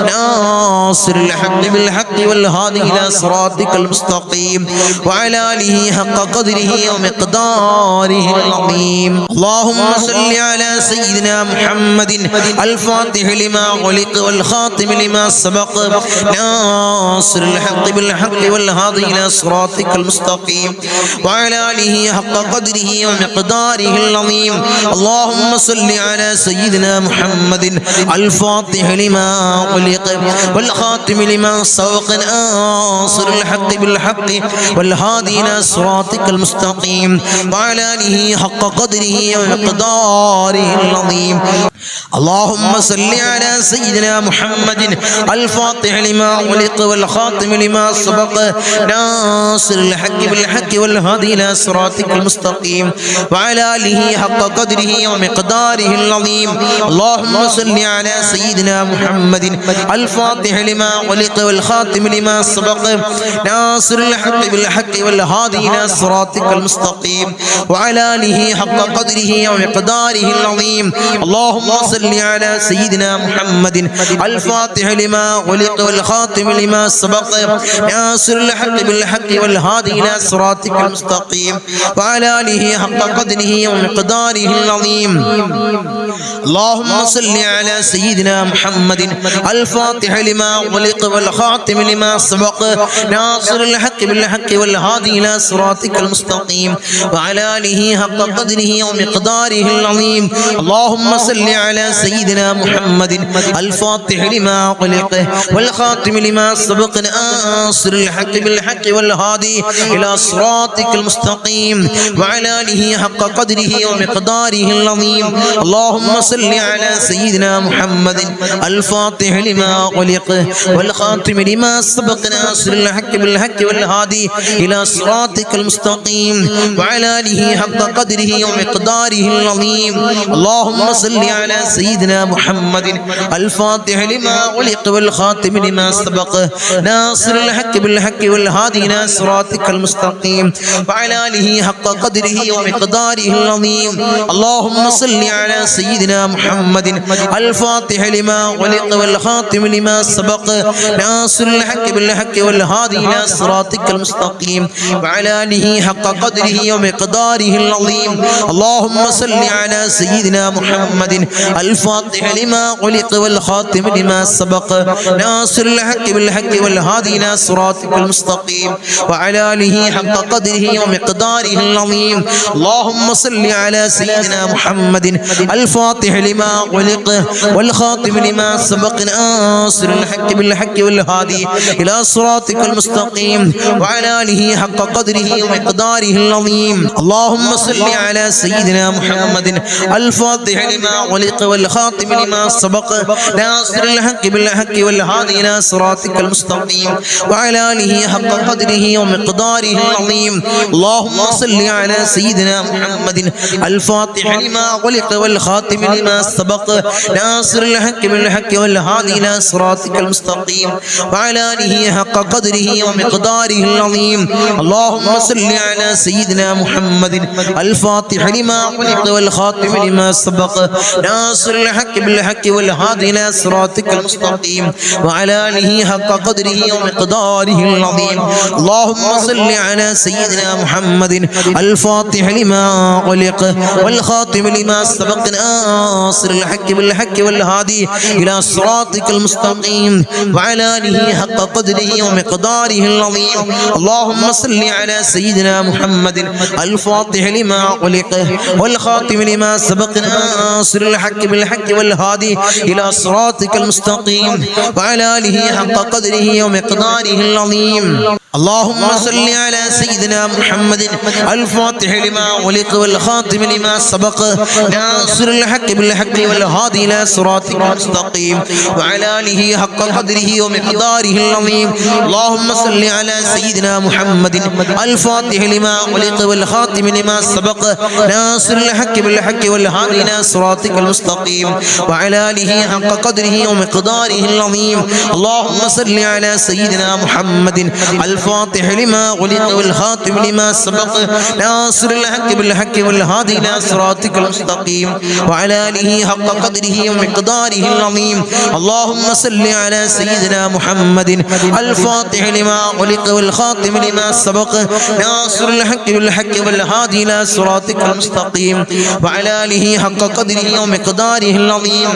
നാസിറുൽ ഹഖ് ബിൽ ഹഖ് വൽ ഹാദി ഇലാ സിറാത്തിക്കൽ മുസ്തഖീം വഅലാ ആലിഹി ഹഖ ഖദ്രിഹി വമിഖ്ദാരിഹിൽ അളീം. അല്ലാഹുമ്മ സ്വല്ലി അലാ സയ്യിദിനാ മുഹമ്മദിൻ അൽ ഫാത്തിഹ ലിമാ ഖുലിഖ വൽ ഖാതിമ ലിമാ സബഖ നാസിറുൽ ഹഖ് ബിൽ ഹഖ് വൽ ഹാദി ഇലാ സിറാത്തിക്കൽ മുസ്തഖീം വഅലാ ആലിഹി ഹഖ ഖദ്രിഹി വമിഖ്ദാരിഹിൽ അളീം. അല്ലാഹുമ്മ സ്വല്ലി അലാ സയ്യിദിനാ മുഹമ്മദിൻ അൽ ഫാത്തിഹ ലിമാ ഖുലിഖ വൽ ഖാതിമ ലിമാ സബഖ നാസിറുൽ ഹഖ് ബിൽ ഹഖ് വൽ ഹാദി ഇലാ സിറാത്തിക്കൽ മുസ്തഖീം വഅലാ ആലിഹി ഹഖ ഖദ്രിഹി വമിഖ്ദാരിഹിൽ അളീം. اللهم صل على سيدنا محمد الفاتح لما أغلق والخاتم لما سبق ناصر الحق بالحق والهادي إلى صراطك المستقيم وعلى آله حق قدره ومقداره العظيم. اللهم صل على سيدنا محمد الفاتح لما أغلق والخاتم لما سبق ناصر الحق بالحق والهادي إلى صراطك المستقيم وعلى آله حق قدره ومقداره العظيم. اللهم صل على سيدنا محمد الفاتح لما أغلق والخاتم لما سبق ناصر الحق بالحق والهادي إلى صراطك المستقيم وعلى آله حق قدره ومقداره العظيم. اللهم صل على سيدنا محمد الفاتح لما أغلق والخاتم لما سبق ناصر الحق بالحق والهادي إلى صراطك المستقيم وعلى آله حق قدره ومقداره العظيم. اللهم صل على سيدنا محمد الفاتح لما أغلق والخاتم لما سبق ناصر الحق بالحق والهادي إلى صراطك المستقيم وعلى آله حق قدره ومقداره العظيم. اللهم صل على سيدنا محمد الفاتح لما أغلق والخاتم لما سبق ناصر الحق بالحق والهادي إلى صراطك المستقيم وعلى آله حق قدره ومقداره العظيم. اللهم صل على سيدنا محمد الفاتح لما أغلق والخاتم لما سبق ناصر الحق بالحق والهادي إلى صراطك المستقيم وعلى آله حق قدره ومقداره العظيم. اللهم صل على سيدنا محمد الفاتح لما أغلق والخاتم لما سبق ناصر الحق بالحق والهادي إلى صراطك المستقيم وعلى آله حق قدره ومقداره العظيم. اللهم صل على سيدنا محمد الفاتح لما أغلق والخاتم لما سبق ناصر الحق بالحق والهادي إلى صراطك المستقيم وعلى آله حق قدره ومقداره العظيم. اللهم صل على سيدنا محمد الفاتح لما أغلق والخاتم لما سبق ناصر الحق بالحق والهادي إلى صراطك المستقيم وعلى آله حق قدره ومقداره العظيم. اللهم صل على سيدنا محمد الفاتح لما أغلق والخاتم لما سبق ناصر الحق بالحق والهادي إلى صراطك المستقيم وعلى آله حق قدره ومقداره العظيم. اللهم صل على سيدنا محمد الفاتح لما أغلق والخاتم لما سبق ناصر الحق بالحق والهادي إلى صراطك المستقيم وعلى آله حق قدره ومقداره العظيم. اللهم صل على سيدنا محمد الفاتح لما أغلق والخاتم لما سبق ناصر الحق بالحق والهادي إلى صراطك المستقيم وعلى آله حق قدره ومقداره العظيم. اللهم صل على سيدنا محمد الفاتح لما أغلق والخاتم لما سبق ناصر الحق بالحق والهادي إلى صراطك المستقيم وعلى آله حق قدره ومقداره العظيم. اللهم صل على سيدنا محمد الفاتح لما أغلق والخاتم لما سبق ناصر الحق بالحق والهادي إلى صراطك المستقيم وعلى آله حق قدره ومقداره العظيم. اللهم صل على سيدنا محمد الفاتح لما أغلق والخاتم لما سبق ناصر الحق بالحق والهادي إلى صراطك المستقيم وعلى آله حق قدره ومقداره العظيم. اللهم صل على سيدنا محمد الفاتح لما أغلق والخاتم لما سبق ناصر الحق بالحق والهادي إلى صراطك المستقيم وعلى آله حق قدره ومقداره العظيم. اللهم صل على سيدنا محمد الفاتح لما أغلق والخاتم لما سبق ناصر الحق بالحق والهادي إلى صراطك المستقيم وعلى آله حق قدره ومقداره العظيم. اللهم صل على سيدنا محمد الفاتح لما أغلق والخاتم لما سبق ناصر الحق بالحق والهادي إلى صراطك المستقيم وعلى آله حق قدره ومقداره العظيم.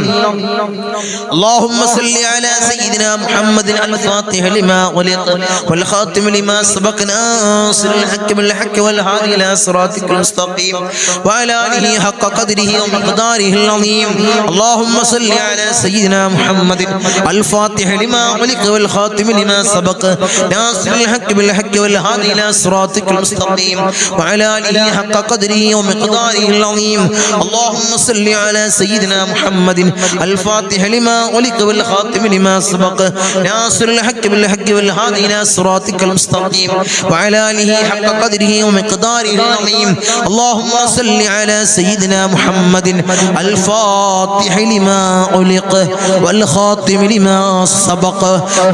اللهم صل على سيدنا محمد الفاتح لما أغلق والخاتم لما سبق ناصر الحق بالحق والهادي إلى صراطك المستقيم وعلى آله حق قدره ومقداره العظيم. اللهم صل على سيدنا محمد الفاتح لما أغلق والخاتم لما سبق ناصر الحق بالحق والهادي إلى صراطك المستقيم وعلى آله حق قدره ومقداره العظيم. اللهم صل على سيدنا محمد الفاتح لما أغلق والخاتم لما سبق ناصر الحق بالحق والهادي إلى صراطك المستقيم وعلى آله حق قدره ومقداره العظيم اللهم صل على سيدنا محمد الفاتح لما أغلق والخاتم لما سبق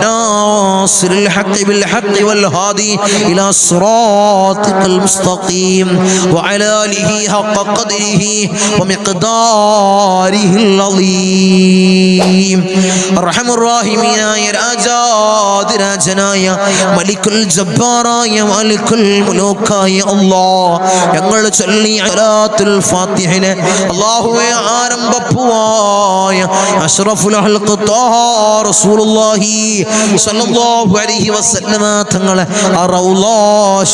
ناصر الحق بالحق والهادي إلى صراطك المستقيم وعلى آله حق قدره ومقداره العظيم أرحم الراحمين يا രാജാതിരാജനായ മലിക്കുൽ ജബ്ബാറായ മലിക്കുൽ മുലൂക്കായ അല്ലാഹ് ഞങ്ങൾ ചൊല്ലി അലാത്തുൽ ഫാത്തിഹയിലെ അല്ലാഹുവേ ആരംഭപ്പുവായ അഷ്റഫുൽ ഖൽഖ് ത്വാഹ റസൂലുള്ളാഹി സ്വല്ലല്ലാഹു അലൈഹി വസല്ലമ തങ്ങളെ റൗള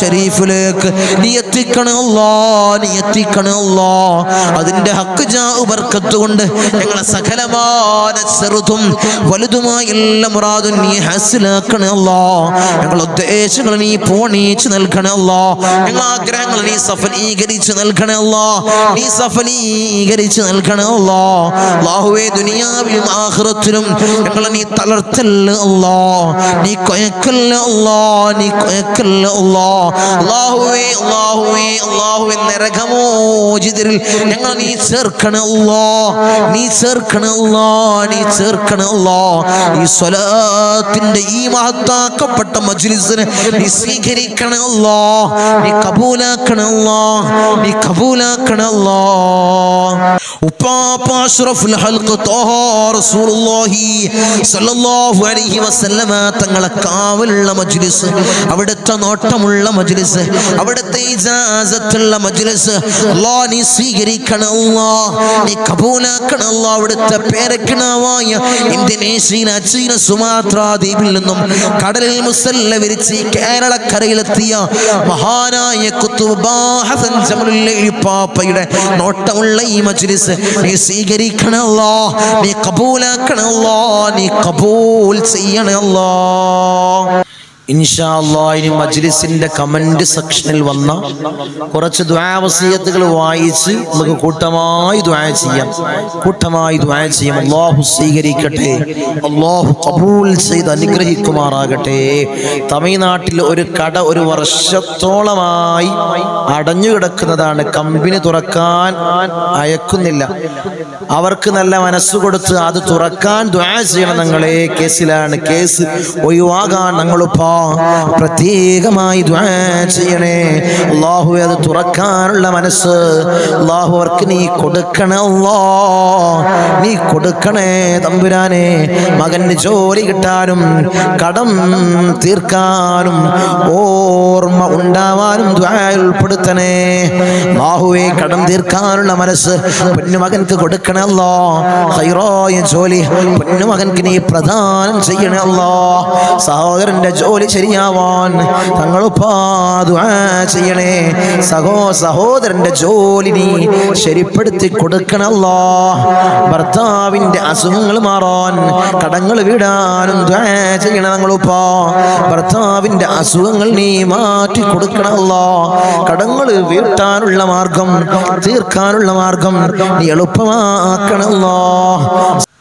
ശരീഫിലേക്ക് നീ എത്തിക്കണേ അല്ലാഹ്, നീ എത്തിക്കണേ അല്ലാഹ്. അതിന്റെ ഹക്ക് ജാ ബർക്കത്ത് കൊണ്ട് ഞങ്ങളെ സകലമായ ചെറുതും വലുതുമായ എല്ലാ മുറാദും നീ ഹാസിലാക്കണേ അല്ലാഹ്. ഞങ്ങളുടെ ഉദ്ദേശങ്ങൾ നീ പൂർണ്ണീകരിച്ച് നൽകണേ അല്ലാഹ്. ഞങ്ങളുടെ ആഗ്രഹങ്ങൾ നീ സഫലീകരിച്ച് നൽകണേ അല്ലാഹ്, നീ സഫലീകരിച്ച് നൽകണേ അല്ലാഹ്. അല്ലാഹുവേ ദുനിയാവിലും ആഖിറത്തിലും ഞങ്ങളെ നീ തളർത്തല്ല അല്ലാഹ്, നീ കൊയക്കല്ല അല്ലാഹ്, നീ കൊയക്കല്ല അല്ലാഹ്. അല്ലാഹുവേ അല്ലാഹുവേ അല്ലാഹുവേ നരകമോചിതരിൽ ഞങ്ങളെ നീ ചേർക്കണേ അല്ലാഹ്, നീ ചേർക്കണേ അല്ലാഹ്, നീ ചേർക്കണേ അല്ലാഹ്. ഈ സ്വലാത്തിന്റെ ഈ മഹത്താക്കപ്പെട്ട മജ്ലിസിനെ നീ സ്വീകരിക്കണേ അല്ലാഹ്, നീ കബൂലാക്കണേ അല്ലാഹ്, നീ കബൂലാക്കണേ അല്ലാഹ്. ഉപ്പാപ്പ അഷ്റഫുൽ ഖൽഖ് ത്വാഹ റസൂലുള്ളാഹി സ്വല്ലല്ലാഹു അലൈഹി വസല്ലമ തങ്ങളെ കാവലുള്ള മജ്ലിസ്, അവിടുത്തെ നോട്ടമുള്ള മജ്ലിസ്, അവിടുത്തെ ഇജാസത്തുള്ള മജ്ലിസ് അല്ലാഹ് നീ സ്വീകരിക്കണേ അല്ലാഹ്, നീ കബൂലാക്കണേ അല്ലാഹ്. അവിടുത്തെ പേരക്കിണാവായ ഇന്തോനേഷ്യയിലെ ചീന സുമാത്ര ദ്വീപിൽ നിന്നും കടലിൽ മുസല്ല വിരിച്ച് കേരളക്കരയിലെത്തിയ മഹാനായ ഖുത്ബ് ഹസൻ ജമലുൽ പാപ്പയുടെ നോട്ടമുള്ള ഈ മജ്ലിസ് നീ സ്വീകരിക്കണേ അല്ലാഹ്, നീ കബൂലാക്കണേ അല്ലാഹ്, നീ കബൂൽ ചെയ്യണേ അല്ലാഹ്. ഇൻഷാ അല്ലാഹ് ഇനി മജ്ലിസിന്റെ കമന്റ് സെക്ഷനിൽ വന്ന കുറച്ച് ദുആ വസിയത്തുകൾ വായിച്ച് നമുക്ക് കൂട്ടമായി ദുആ ചെയ്യാം, കൂട്ടമായി ദുആ ചെയ്യാം. അല്ലാഹു സ്വീകരിക്കട്ടെ, അല്ലാഹു ഖബൂൽ ചെയ്ത് അനുഗ്രഹിക്കുമാറാകട്ടെ. തമിഴ്നാട്ടിൽ ഒരു കട ഒരു വർഷത്തോളമായി അടഞ്ഞു കിടക്കുന്നതാണ്, കമ്പനി തുറക്കാൻ അയക്കുന്നില്ല. അവർക്ക് നല്ല മനസ്സ് കൊടുത്ത് അത് തുറക്കാൻ ദുആ ചെയ്യണം. ഞങ്ങളെ കേസിലാണ്, കേസ് ഒഴിവാകാൻ ഞങ്ങളിപ്പോ പ്രത്യേകമായി ദുആ ചെയ്യണേ. അല്ലാഹു അത് തുറക്കാനുള്ള മനസ്സ് അല്ലാഹു അവർക്ക് നീ കൊടുക്കണേ അല്ലാഹ്, നീ കൊടുക്കണേ തമ്പുരാനെ. മകന് ജോലി കിട്ടാനും കടം തീർക്കാനും ഓർമ്മ ഉണ്ടാവാനും ദുആ ഉൾപ്പെടുത്തണേ അല്ലാഹുവേ. കടം തീർക്കാനുള്ള മനസ്സ് പൊന്നുമകൻക്ക് കൊടുക്കണേ അല്ലാഹ്. ഖൈറായ ജോലി പൊന്നുമകൻക്ക് നീ പ്രദാനം ചെയ്യണേ അല്ലാഹ്. സഹോദരന്റെ ജോലി ശരിയാവാൻ തങ്ങളുപ്പാ ദുആ ചെയ്യണേ. സഹോദരന്റെ ജോലി നീ ശരിപ്പെടുത്തി കൊടുക്കണേ അല്ലാഹ്. ഭർത്താവിന്റെ അസുഖങ്ങൾ മാറാൻ കടങ്ങൾ വീടാനും ദുആ ചെയ്യണേ തങ്ങളുപ്പാ. ഭർത്താവിന്റെ അസുഖങ്ങൾ നീ മാറ്റി കൊടുക്കണേ അല്ലാഹ്. കടങ്ങൾ വീട്ടാനുള്ള മാർഗം, തീർക്കാനുള്ള മാർഗം നീ എളുപ്പമാക്കണേ അല്ലാഹ്.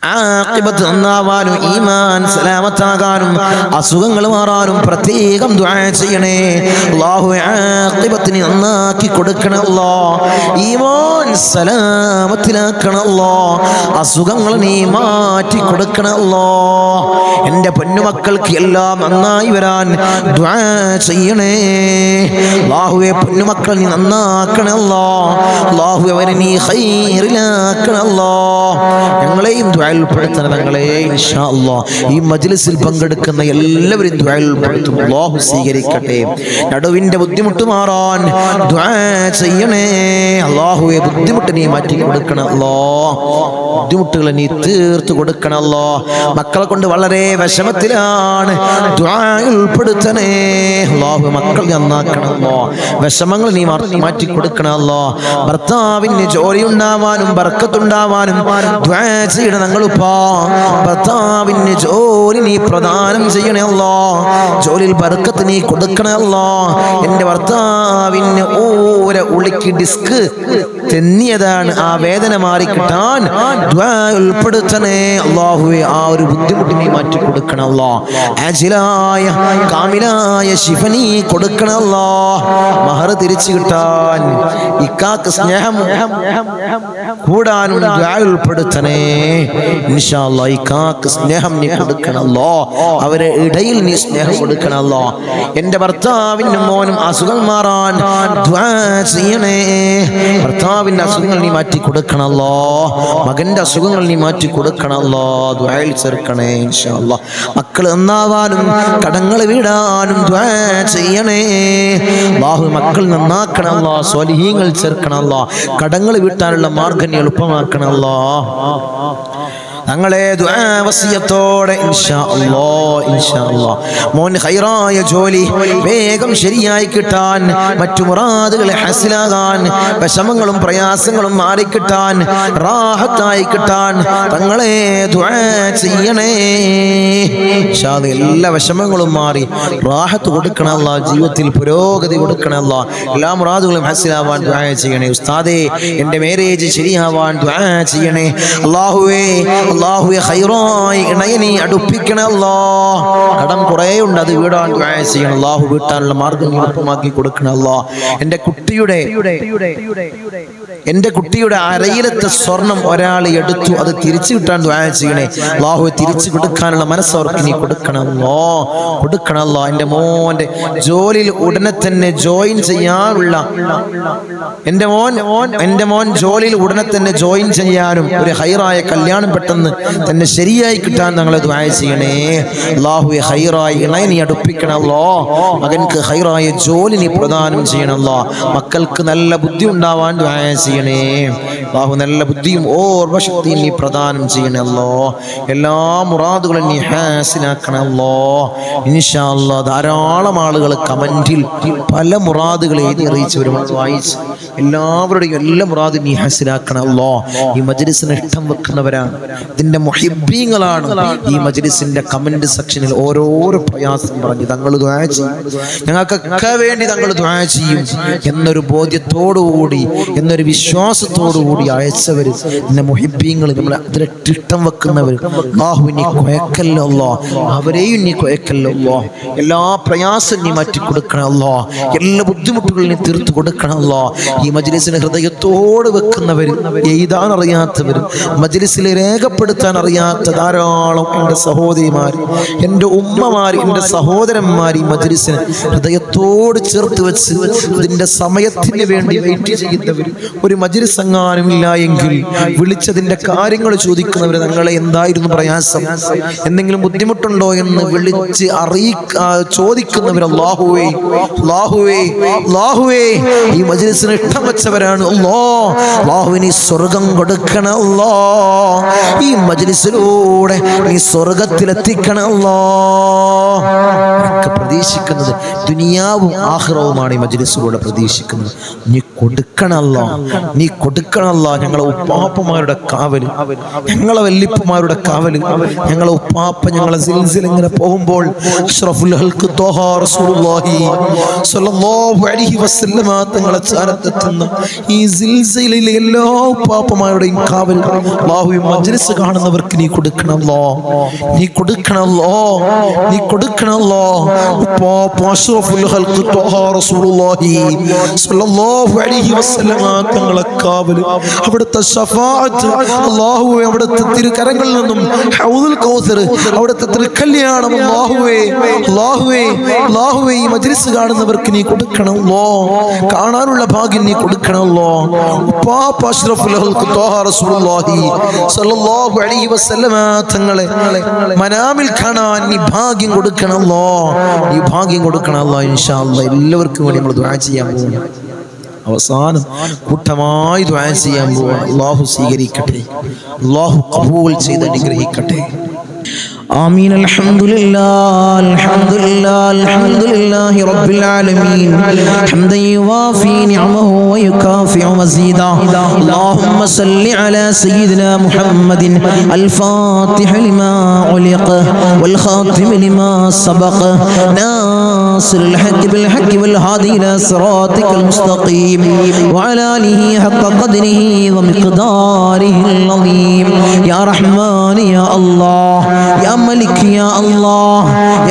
ആഖിബത്ത് നന്നാവാനും ഈമാൻ സലാമത്താകാനും അസുഖങ്ങൾ മാറാനും പ്രത്യേകം ദുആ ചെയ്യണേ അല്ലാഹു. ആഖിബത്തിനെ നന്നാക്കി കൊടുക്കണേ അല്ലാഹ്, ഈമാൻ സലാമത്തിലാക്കണേ അല്ലാഹ്, അസുഖങ്ങൾ നീ മാറ്റി കൊടുക്കണേ അല്ലാഹ്. എൻ്റെ പൊന്നുമക്കൾക്ക് എല്ലാം നന്നായി വരാൻ ദുആ ചെയ്യണേ അല്ലാഹുവേ. പൊന്നുമക്കൾ നീ നന്നാക്കണേ അല്ലാഹ്. അല്ലാഹു അവരെ നീ ഖൈറിലാക്കണേ അല്ലാഹ്. ഞങ്ങളെയും ദുആയിൽപ്പെടുത്തണം ഞങ്ങളെ ഇൻഷാ അല്ലാഹ്. ഈ മജ്ലിസിൽ പങ്കെടുക്കുന്ന എല്ലാവരും ദുആയിൽപ്പെടുത്തും. അല്ലാഹു സ്വീകരിക്കട്ടെ. നടുവിന്റെ ബുദ്ധിമുട്ട് മാറാൻ ദുആ ചെയ്യണേ അല്ലാഹുവേ. ബുദ്ധിമുട്ട് നീ മാറ്റി കൊടുക്കണം അല്ലാഹ്, ബുദ്ധിമുട്ടുകൾ നീ തീർത്ത് കൊടുക്കണം അല്ലാഹ്. മക്കളെ കൊണ്ട് വളരെ വിഷമത്തിലാണ്, ദുആയിൽപ്പെടുത്തണേ അല്ലാഹു. മക്കൾ നന്നാക്കണം അല്ലാഹ്, വിഷമങ്ങൾ നീ മാറ്റി കൊടുക്കണം അല്ലാഹ്. ഭർത്താവിന് ജോലി ഉണ്ടാവാനും ബർക്കത്തുണ്ടാവാനും ദുആ ചെയ്യണം ഞങ്ങളിപ്പാ. ഭർത്താവിന് ജോലി നീ പ്രദാനം ചെയ്യണേ അല്ലാഹ്. ജോലിയിൽ ബർക്കത്ത് നീ കൊടുക്കണേ അല്ലാഹ്. എൻ്റെ ഭർത്താവിന് ഉളിക്ക് ഡിസ്ക് തെന്നിയതാണ്. ആ വേദന മാറിക്കിട്ടാൻ ദുആ ഉൾപ്പെടുത്തണേ അല്ലാഹുവേ. ആ ഒരു ബുദ്ധിമുട്ട് നീ മാറ്റി കൊടുക്കണം അല്ലാഹ്. ആജിലായ കാമിലായ ശിഫ നീ കൊടുക്കണം അല്ലാഹ്. മഹർ തിരിച്ചു കിട്ടാൻ, ഇക്കാക്ക് സ്നേഹം കൂടാനും ദുആ ഉൾപ്പെടുത്തണേ ഇൻഷാ അല്ലാഹ്. ഇക്കാക്ക് സ്നേഹം നീ കൊടുക്കണം അല്ലാഹ്. അവരെ ഇടയിൽ നീ സ്നേഹം കൊടുക്കണം അല്ലാഹ്. എൻ്റെ ഭർത്താവിനും മോനും അസുഖം മാറാൻ ദുആ ചെയ്യണേ. ഭർത്താവിൻ്റെ അസുഖങ്ങൾ നീ മാറ്റി കൊടുക്കണം അല്ലാഹ്. മകൻ്റെ അസുഖങ്ങൾ നീ മാറ്റി കൊടുക്കണം അല്ലാഹ്. ദുആയിൽ ചേർക്കണേ ഇൻഷാ അല്ലാഹ്. മക്കൾ നന്നാവാനും കടങ്ങൾ വീടാനും ദുആ ചെയ്യണേ അല്ലാഹു. മക്കൾ നന്നാക്കണം അല്ലാഹ്. സ്വാലിഹീങ്ങൾ ചേർക്കണം അല്ലാഹ്. കടങ്ങൾ വീട്ടാനുള്ള മാർഗ്ഗം നീ എളുപ്പമാക്കണം അല്ലാഹ്. ഞങ്ങളെ ദുആ വസിയത്തോടെ ഇൻഷാ അല്ലാഹ്, ഇൻഷാ അല്ലാഹ്. മോൻ ഖൈറായ ജോലി വേഗം ശരിയായി കിട്ടാൻ, മറ്റു മുറാദുകളെ ഹാസിലാകാൻ, വിഷമങ്ങളും പ്രയാസങ്ങളും മാറിക്കിട്ടാൻ, റാഹത്തായി കിട്ടാൻ തങ്ങളെ ദുആ ചെയ്യണേ ഇൻഷാ അല്ലാഹ്. എല്ലാ വിഷമങ്ങളും മാറി റാഹത്ത് കൊടുക്കണം അല്ലാഹ്. ജീവിതത്തിൽ പുരോഗതി കൊടുക്കണം അല്ലാഹ്. എല്ലാ മുറാദുകളും ഹാസിലാവാൻ ദുആ ചെയ്യണേ. ഉസ്താദേ എൻ്റെ മാരേജ് ശരിയാവാൻ ദുആ ചെയ്യണേ അല്ലാഹുവേ. അല്ലാഹുവേ ഖൈറായി ഇണയെ നീ അടുപ്പിക്കണേ അല്ലാഹ്. കടം കുറേ ഉണ്ട്, അത് വീടാൻ ദുആ ചെയ്യണം അല്ലാഹു. വീട്ടാനുള്ള മാർഗ്ഗം എളുപ്പമാക്കി കൊടുക്കണം അല്ലാഹ്. എൻ്റെ കുട്ടിയുടെ അരയിലത്തെ സ്വർണം ഒരാൾ എടുത്തു, അത് തിരിച്ചു കിട്ടാൻ ദുആ ചെയ്യണേ അല്ലാഹു. തിരിച്ചു കൊടുക്കാനുള്ള മനസ്സ് അവർക്ക് നീ കൊടുക്കണം അല്ലാഹ്, കൊടുക്കണം അല്ലാഹ്. എൻ്റെ ജോലിയിൽ ഉടനെ തന്നെ ജോയിൻ ചെയ്യാനുള്ള, എൻ്റെ മോൻ ജോലിയിൽ ഉടനെ തന്നെ ജോയിൻ ചെയ്യാനും ഒരു ഖൈറായ കല്യാണം പെട്ടെന്ന് തന്നെ ശരിയായി കിട്ടാൻ ഞങ്ങളെ ദുആ ചെയ്യണേ അല്ലാഹുവേ. ഖൈറായി ഇണയെ നീ അടുപ്പിക്കണം അല്ലാഹ്. മകൻക്ക് ഖൈറായ ജോലി നീ പ്രദാനം ചെയ്യണം അല്ലാഹ്. മക്കൾക്ക് നല്ല ബുദ്ധി ഉണ്ടാവാൻ ദുആ ചെയ്യണേ അല്ലാഹു. നല്ല ബുദ്ധിയും ഓർമ്മശക്തിയും നീ പ്രദാനം ചെയ്യണേ അല്ലാഹ്. എല്ലാ മുറാദുകളും നീ ഹാസിലാക്കണം അല്ലാഹ് ഇൻഷാ അല്ലാഹ്. ധാരാളം ആളുകൾ കമന്റിൽ പല മുറാദുകൾ എഴുതി അറിയിച്ചവരും വായിച്ച് എല്ലാവരുടെയും എല്ലാ മുറാദും നീ ഹാസിലാക്കണം അല്ലാഹ്. ഈ മജ്ലിസിന് ഇഷ്ടം വെക്കുന്നവരാണ്, ഇതിന്റെ മുഹിബ്ബീങ്ങളാണ്. ഈ മജ്ലിസിന്റെ കമന്റ് സെക്ഷനിൽ ഓരോരോ പ്രയാസം പറഞ്ഞ് തങ്ങൾ ദുആ ചെയ്യും, ഞങ്ങൾക്കൊക്കെ വേണ്ടി തങ്ങൾ ദുആ ചെയ്യും എന്നൊരു ബോധ്യത്തോടുകൂടി, എന്നൊരു വിശ്വാസത്തോടുകൂടി അയച്ചവർ എന്നെ മുഹിബ്ബീങ്ങൾ, നമ്മളെ അതിലിട്ട് ഇഷ്ടം വെക്കുന്നവർ അല്ലാഹു നീ കൊയക്കല്ലോ അല്ലാഹ്. അവരെയും നീ കൊയക്കല്ലോ അല്ലാഹ്. എല്ലാ പ്രയാസം നീ മാറ്റി കൊടുക്കണം അല്ലാഹ്. എല്ലാ ബുദ്ധിമുട്ടുകളും നീ തീർത്തു കൊടുക്കണം അല്ലാഹ്. ഈ മജ്ലിസിന് ഹൃദയത്തോട് വെക്കുന്നവർ, എഴുതാൻ അറിയാത്തവർ, മജ്ലിസിൽ രേഖപ്പെടുത്താൻ അറിയാത്ത ധാരാളം എൻ്റെ സഹോദരിമാർ, എൻ്റെ ഉമ്മമാർ, എൻ്റെ സഹോദരന്മാർ ഈ മജ്ലിസിന് ഹൃദയത്തോട് ചേർത്ത് വെച്ച് അതിൻ്റെ സമയത്തിന് വേണ്ടി വെയിറ്റ് ചെയ്യുന്നവർ, ഒരു മജ്ലിസ് എങ്ങാനും ഇല്ല എങ്കിൽ വിളിച്ചതിൻ്റെ കാര്യങ്ങൾ ചോദിക്കുന്നവർ, ഞങ്ങളെ എന്തായിരുന്നു പ്രയാസം, എന്തെങ്കിലും ബുദ്ധിമുട്ടുണ്ടോ എന്ന് വിളിച്ച് ചോദിക്കുന്നവർ, അല്ലാഹുവേ അല്ലാഹുവേ അല്ലാഹുവേ ഈ മജ്ലിസിന് ഇഷ്ടം വെച്ചവരാണ് അല്ലാഹുവിന് സ്വർഗം കൊടുക്കണം അല്ലാഹ്. ഈ മജ്ലിസിലൂടെ നീ സ്വർഗത്തിലെത്തിക്കണം അല്ലാഹ്. പ്രതീക്ഷിക്കുന്നത് ദുനിയാവും ആഖിറവുമാണ്. ഈ മജ്ലിസിലൂടെ പ്രതീക്ഷിക്കുന്നത് നീ കൊടുക്കണം അല്ലാഹ്, നീ കൊടുക്കണം അല്ലാഹ്. ഞങ്ങളെ ഉപ്പാപ്പമാരുടെ കാവല്, ഞങ്ങളെ വല്ലിപ്പമാരുടെ കാവല്, ഞങ്ങളെ ഉപ്പാപ്പ ഞങ്ങളെ സിൽസിൽ ഇങ്ങനെ പോകുമ്പോൾ അഷ്റഫുൽ ഖൽഖ് ത്വഹ റസൂലുള്ളാഹി സ്വല്ലല്ലാഹു അലൈഹി വസല്ലമ തങ്ങളെ ചാരത്തെത്തുന്ന ഈ സിൽസിലയിലെ എല്ലാ ഉപ്പാപ്പമാരുടെയും കാവൽ അല്ലാഹു ഈ മജ്ലിസ് കാണുന്നവർക്ക് നീ കൊടുക്കണമല്ലോ, നീ കൊടുക്കണമല്ലോ, നീ കൊടുക്കണമല്ലോ. ഉപ്പാപ്പ അഷ്റഫുൽ ഖൽഖ് ത്വഹ റസൂലുള്ളാഹി സ്വല്ലല്ലാഹു അലൈഹി വസല്ലമ തങ്ങളെ കാവൽ, അവിടുത്തെ ശഫാഅത്ത് അല്ലാഹുവേ, അവിടുത്തെ തിരുകരങ്ങളിൽ നിന്നും ഹൗദുൽ കൗസർ, അവിടുത്തെ തിരുകല്യാണം അല്ലാഹുവേ അല്ലാഹുവേ അല്ലാഹുവേ ഈ മജ്ലിസ് കാണുന്നവർക്ക് നീ കൊടുക്കണമല്ലോ, കാണാനുള്ള ഭാഗ്യം നീ കൊടുക്കണമല്ലോ. ഉപ്പാപ്പ അഷ്റഫുൽ ഖൽഖ് ത്വഹ റസൂലുള്ളാഹി സ്വല്ലല്ലാഹു അലൈഹി വസല്ലമ തങ്ങളെ മനാമിൽ കാണാൻ നീ ഭാഗ്യം കൊടുക്കണമല്ലോ, നീ ഭാഗ്യം കൊടുക്കണമല്ലോ ഇൻഷാ അല്ലാഹ്. എല്ലാവർക്കും വേണ്ടി നമ്മൾ ദുആ ചെയ്യാൻ പോകുന്നു. അവസാനം കൂട്ടമായി ദുആ ചെയ്യാൻ പോവാണ്. അല്ലാഹു സ്വീകരിക്കട്ടെ, അല്ലാഹു ഖബൂൽ ചെയ്ത് അനുഗ്രഹിക്കട്ടെ. آمين. الحمد لله الحمد لله الحمد لله رب العالمين حمدا يوافي نعمه ويكافئ مزيدا. اللهم صل على سيدنا محمد الفاتح لما علق والخاتم لما سبق ناصر الحق بالحق والهادي إلى صراطك المستقيم وعلى آله حق قدره ومقداره العظيم. يا رحمن يا الله يا ملك يا الله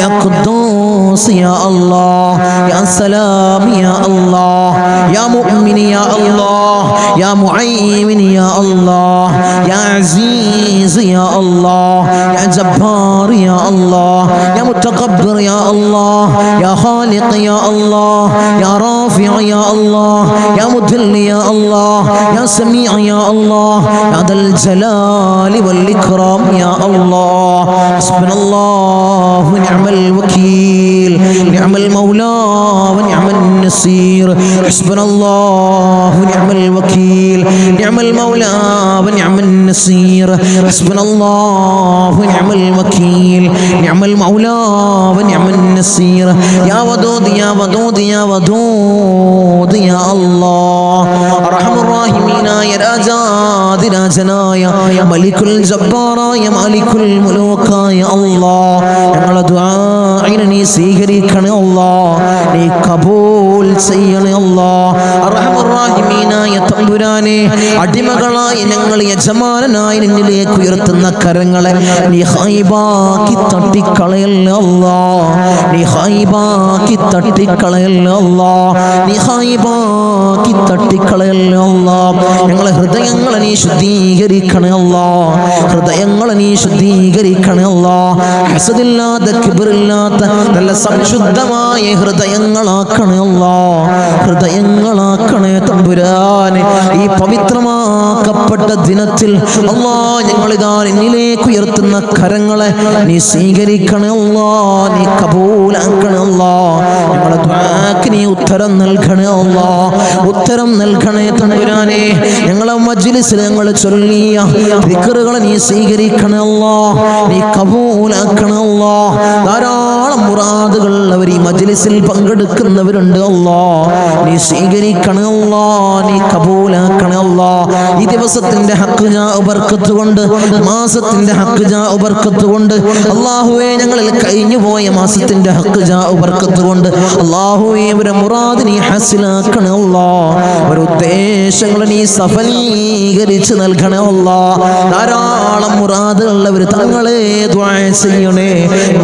يا قدوس يا الله يا سلام يا الله يا مؤمن يا الله يا معين يا الله يا عزيز يا الله يا جبار يا الله يا متكبر يا الله يا خالق يا الله يا رافع يا الله يا مذل يا الله يا سميع يا الله يا ذا الجلال والإكرام يا الله. حسبنا الله ونعم الوكيل نعم المولى ونعم النصير. حسبنا الله ونعم الوكيل نعم المولى ونعم النصير. حسبنا الله ونعم الوكيل نعم المولى ونعم النصير. يا ودود يا ودود يا ودود يا الله أرحم الراحمين يا രാജാതിരാജനായ മലിക്കുൽ ജബ്ബാറായ മാലിക്കുൽ മുലൂക്കായ അല്ലാഹ് ഞങ്ങളുടെ ദുആഇനെ നീ സ്വീകരിക്കണേ അല്ലാഹ്, നീ കബൂൽ ചെയ്യണേ അല്ലാഹ്. അർഹമർ റഹീമീനായ തമ്പുരാനെ അടിമകളായ ഞങ്ങൾ യജമാനനായി നിന്നിലേക്ക് ഉയർത്തുന്ന കരങ്ങളെ നീ ഹൈബാക്കി തട്ടിക്കളയല്ലേ അല്ലാഹ്, നീ ഹൈബാക്കി തട്ടിക്കളയല്ലേ അല്ലാഹ്, നീ ഹൈബാക്കി തട്ടിക്കളയല്ലേ അല്ലാഹ്. ഞങ്ങളെ ഹൃദയങ്ങളെ നീ ശുദ്ധീകരിക്കണേ അല്ലാഹ്, ഹൃദയങ്ങളെ നീ ശുദ്ധീകരിക്കണേ അല്ലാഹ്. ഹസദില്ലാത്ത കിബ്റില്ലാത്ത നല്ല സംശുദ്ധമായ ഹൃദയങ്ങളാക്കണേ അല്ലാഹ്, ഹൃദയങ്ങളാക്കണേ തമ്പുരാനെ. ഈ പവിത്രമാക്കപ്പെട്ട ദിനത്തിൽ അല്ലാഹ് ഞങ്ങളിതാ നിന്നിലേക്ക് ഉയർത്തുന്ന കരങ്ങളെ നീ സ്വീകരിക്കണേ അല്ലാഹ്, നീ കബൂലാക്കണേ അല്ലാഹ്. ഞങ്ങളുടെ ദുആക്ക് നീ ഉത്തരം നൽകണേ അല്ലാഹ്, ഉത്തരം നൽകണേ തമ്പുരാനെ. ഞങ്ങളെ മജ്ലിസിൽ ഞങ്ങൾ ചൊല്ലിയ ദിക്റുകളെ നീ സ്വീകരിക്കണേ അല്ലാഹ്, നീ കബൂലാക്കണേ അല്ലാഹ്. ധാരാളം മുറാദുകൾ അവർ ഈ മജ്ലിസിൽ പങ്കെടുക്കുന്നവരുണ്ട് അല്ലാഹ്, നീ സ്വീകരിക്കണേ അല്ലാഹ്, നീ കബൂലാക്കണേ അല്ലാഹ്. ഈ ദിവസത്തിന്റെ ഹക്ക് ജാ ബർക്കത്ത് കൊണ്ട്, മാസത്തിന്റെ ഹക്ക് ജാ ബർക്കത്ത് കൊണ്ട് അല്ലാഹുവേ, ഞങ്ങളിൽ കഴിഞ്ഞു പോയ മാസത്തിന്റെ ഹക്ക് ജാ ബർക്കത്ത് കൊണ്ട് അല്ലാഹുവേ അവരെ മുറാദ് നീ ഹസിലാക്കണേ അല്ലാഹ്, അവരുടെ ഉദ്ദേശങ്ങൾ നീ സഫലീകരിച്ച് നൽകണേ അല്ലാഹ്. ധാരാളം മുറാദുള്ളവർ തങ്ങളെ ദുആ ചെയ്യണേ,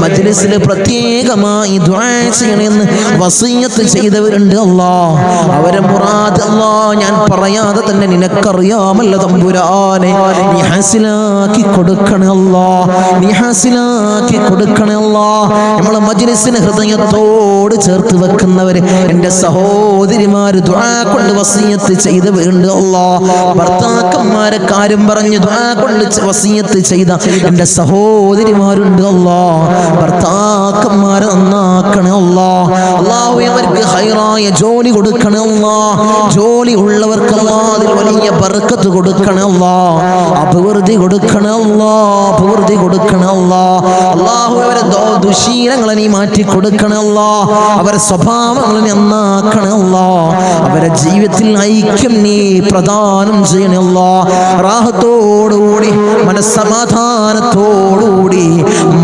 മജ്ലിസിൽ പ്രത്യേകമായി ദുആ ചെയ്യണമെന്ന് വസിയത്ത് ചെയ്തവരുണ്ട് അല്ലാഹ്. അവരെ മുറാദ് അല്ലാഹ് ഞാൻ പറയാതെ തന്നെ നിനക്കറിയാമല്ലോ തമ്പുരാനെ, നീ ഹാസിലാക്കി കൊടുക്കണേ അല്ലാഹ്, നീ ഹാസിലാക്കി കൊടുക്കണേ അല്ലാഹ്. നമ്മളെ മജ്ലിസിനെ ഹൃദയത്തോട് ചേർത്ത് വെക്കുന്നവര് എൻ്റെ സഹോദരിമാര് ദുആ കൊണ്ട് വസിയത്ത് ചെയ്തവരുണ്ട് അല്ലാഹ്. ഭർത്താക്കന്മാരെ കാര്യം പറഞ്ഞ് ദുആ കൊണ്ട് വസിയത്ത് ചെയ്ത എൻ്റെ സഹോദരിമാരുണ്ട് അല്ലാഹ്. ഭർത്താക്കന്മാരെ നന്നാക്കണേ അല്ലാഹ്, അല്ലാഹു അവർക്ക് ഹൈറായ ജോലി കൊടുക്കണേ അല്ലാഹ്. ജോലി ഉള്ളവർക്ക് അല്ലാഹ് അതിൽ വലിയ ബർക്കത്ത് കൊടുക്കണേ അല്ലാഹ്, അഭിവൃദ്ധി കൊടുക്കണേ അല്ലാഹ്, അഭിവൃദ്ധി കൊടുക്കണേ അല്ലാഹ്. അല്ലാഹു അവരെ ദുശീലങ്ങളെ നീ മാറ്റി കൊടുക്കണേ അല്ലാഹ്, അവരെ സ്വഭാവങ്ങളെ നന്നാക്കണേ അല്ലാഹ്. അവരെ ജീവിതത്തിൽ ഐക്യം നീ പ്രദാനം ചെയ്യണേ അല്ലാഹ്. റാഹത്തോടുകൂടി മനസ്സമാധാനത്തോടുകൂടി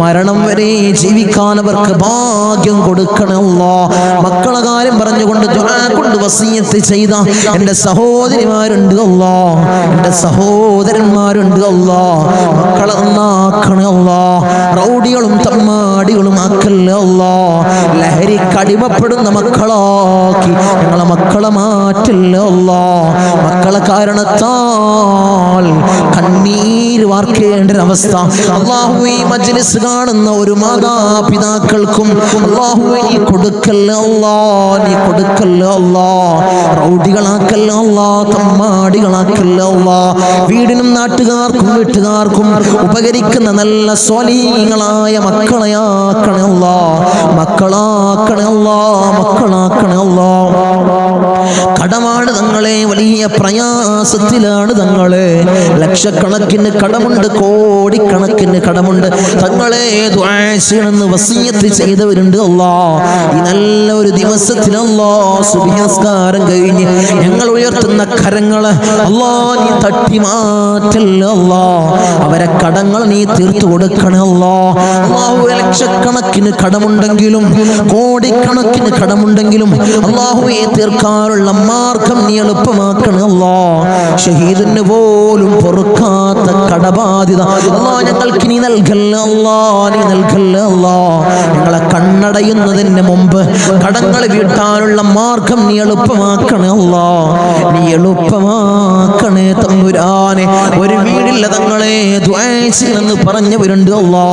മരണം വരെ ജീവിക്കാൻ അവർക്ക് ഭാഗ്യം കൊടുക്കണേ അല്ലാഹ്. മക്കളെ കാര്യം പറഞ്ഞുകൊണ്ട് ദുആ കൊണ്ട് വസിയത്ത് ചെയ്ത എൻ്റെ സഹോദരിമാരുണ്ട് അല്ലാഹ്, എൻ്റെ സഹോദരന്മാരുണ്ട് അല്ലാഹ്. മക്കളെ നന്നാക്കണേ അല്ലാഹ്, റൗഡികളും തമ്മാടികളും ആക്കല്ലേ അല്ലാഹ്. ലഹരിക്കടിമപ്പെടുന്ന മക്കളാക്കി ഞങ്ങളെ മക്കളെ മാറ്റല്ലേ അല്ലാഹ്. മക്കളെ കാരണത്താൽ കണ്ണീര് വാർക്കേണ്ട ഒരവസ്ഥ അല്ലാഹു ഈ മജ്ലിസ് കാണുന്ന ഒരു മാതാപിതാക്കൾ യുവാക്കൾക്കും അല്ലാഹുവേ നീ കൊടുക്കല്ല അല്ലാ, നീ കൊടുക്കല്ല അല്ലാ. റൗഡികളാക്കല്ല അല്ലാ, തമ്മാടികളാക്കല്ല അല്ലാ. വീടിനും നാട്ടുകാർക്കും വീട്ടുകാർക്കും ഉപകരിക്കുന്ന നല്ല സ്വാലിഹീങ്ങളായ മക്കളെയാക്കണേ അല്ലാ, മക്കളാക്കണേ അല്ലാ, മക്കളാക്കണേ അല്ലാ. കടമാണ് തങ്ങളെ, വലിയ പ്രയാസത്തിലാണ് തങ്ങളെ. ലക്ഷക്കണക്കിന് കടമുണ്ട്, കോടിക്കണക്കിന് കടമുണ്ട്. തങ്ങളെ ദുആ ചെയ്യണമെന്ന് വസിയത്ത് ചെയ്തവരുണ്ട് അല്ലാ. ഈ നല്ല ഒരു ദിവസത്തിൽ അല്ലാ സുബ്ഹി നിസ്കാരം കഴിഞ്ഞ് ഞങ്ങൾ ഉയർത്തുന്ന കരങ്ങള് അല്ലാ നീ തട്ടി മാറ്റല്ല അല്ലാ. അവരെ കടങ്ങൾ നീ തീർത്തു കൊടുക്കണേ അല്ലാ. അല്ലാഹുവേ ലക്ഷക്കണക്കിന് കടമുണ്ടെങ്കിലും കോടിക്കണക്കിന് കടമുണ്ടെങ്കിലും അല്ലാഹുവേ തീർക്കാനുള്ള മാർഗം നീ എളുപ്പമാക്കണേ അല്ലാ. ഷഹീദിന് പോലും പൊറുക്കാത്ത കടബാധ്യത അല്ലാ ഞങ്ങൾക്ക് നീ നൽകല്ല അല്ലാ, നീ നൽകല്ല അല്ലാ. ഞങ്ങളെ കണ്ണടയുന്നതിന് മുമ്പ് കടങ്ങൾ വീട്ടാനുള്ള മാർഗം നീ എളുപ്പമാക്കണേ അല്ലാ, നീ എളുപ്പമാക്കണേ തമ്പുരാനെ. ഒരു വീടില്ല തങ്ങളെ ദുആ ചെയ്യണമെന്ന് പറഞ്ഞവരുണ്ട് അല്ലാ.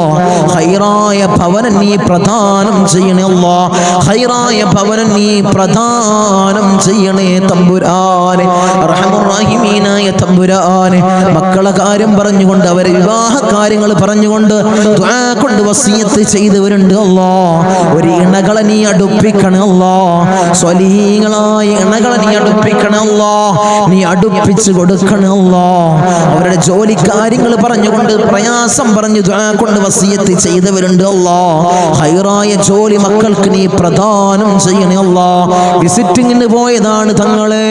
ഖൈറായ ഭവനം നീ പ്രദാനം ചെയ്യണേ അല്ലാ, ഖൈറായ ഭവനം നീ പ്രദാനം ചെയ്യണേ തമ്പുരാനെ. അർഹമുർ റഹീമീനായ തമ്പുരാനെ, മക്കളെ കാര്യം പറഞ്ഞുകൊണ്ട് അവരെ വിവാഹ കാര്യങ്ങൾ പറഞ്ഞുകൊണ്ട് ദുആ കൊണ്ട് വസിയത്ത് ചെയ്തവരുണ്ട് അല്ലാ. ഒരു ഇണകളെ നീ അടുപ്പിക്കണേ അല്ലാ, സ്വലീഹങ്ങളായ ഇണകളെ നീ അടുപ്പിക്കണേ അല്ലാ, നീ അടുപ്പിച്ച് കൊടുക്കണേ അല്ലാ. അവരുടെ ജോലി കാര്യങ്ങൾ പറഞ്ഞുകൊണ്ട് പ്രയാസം പറഞ്ഞു ദുആ കൊണ്ട് വസിയത്ത് ചെയ്തവരുണ്ട് അല്ലാ. ഖൈറായ ജോലി മക്കൾക്ക് നീ പ്രദാനം ചെയ്യണേ അല്ലാ. വിസിറ്റിങ്ങിന് പോയതാണ് തങ്ങളെ,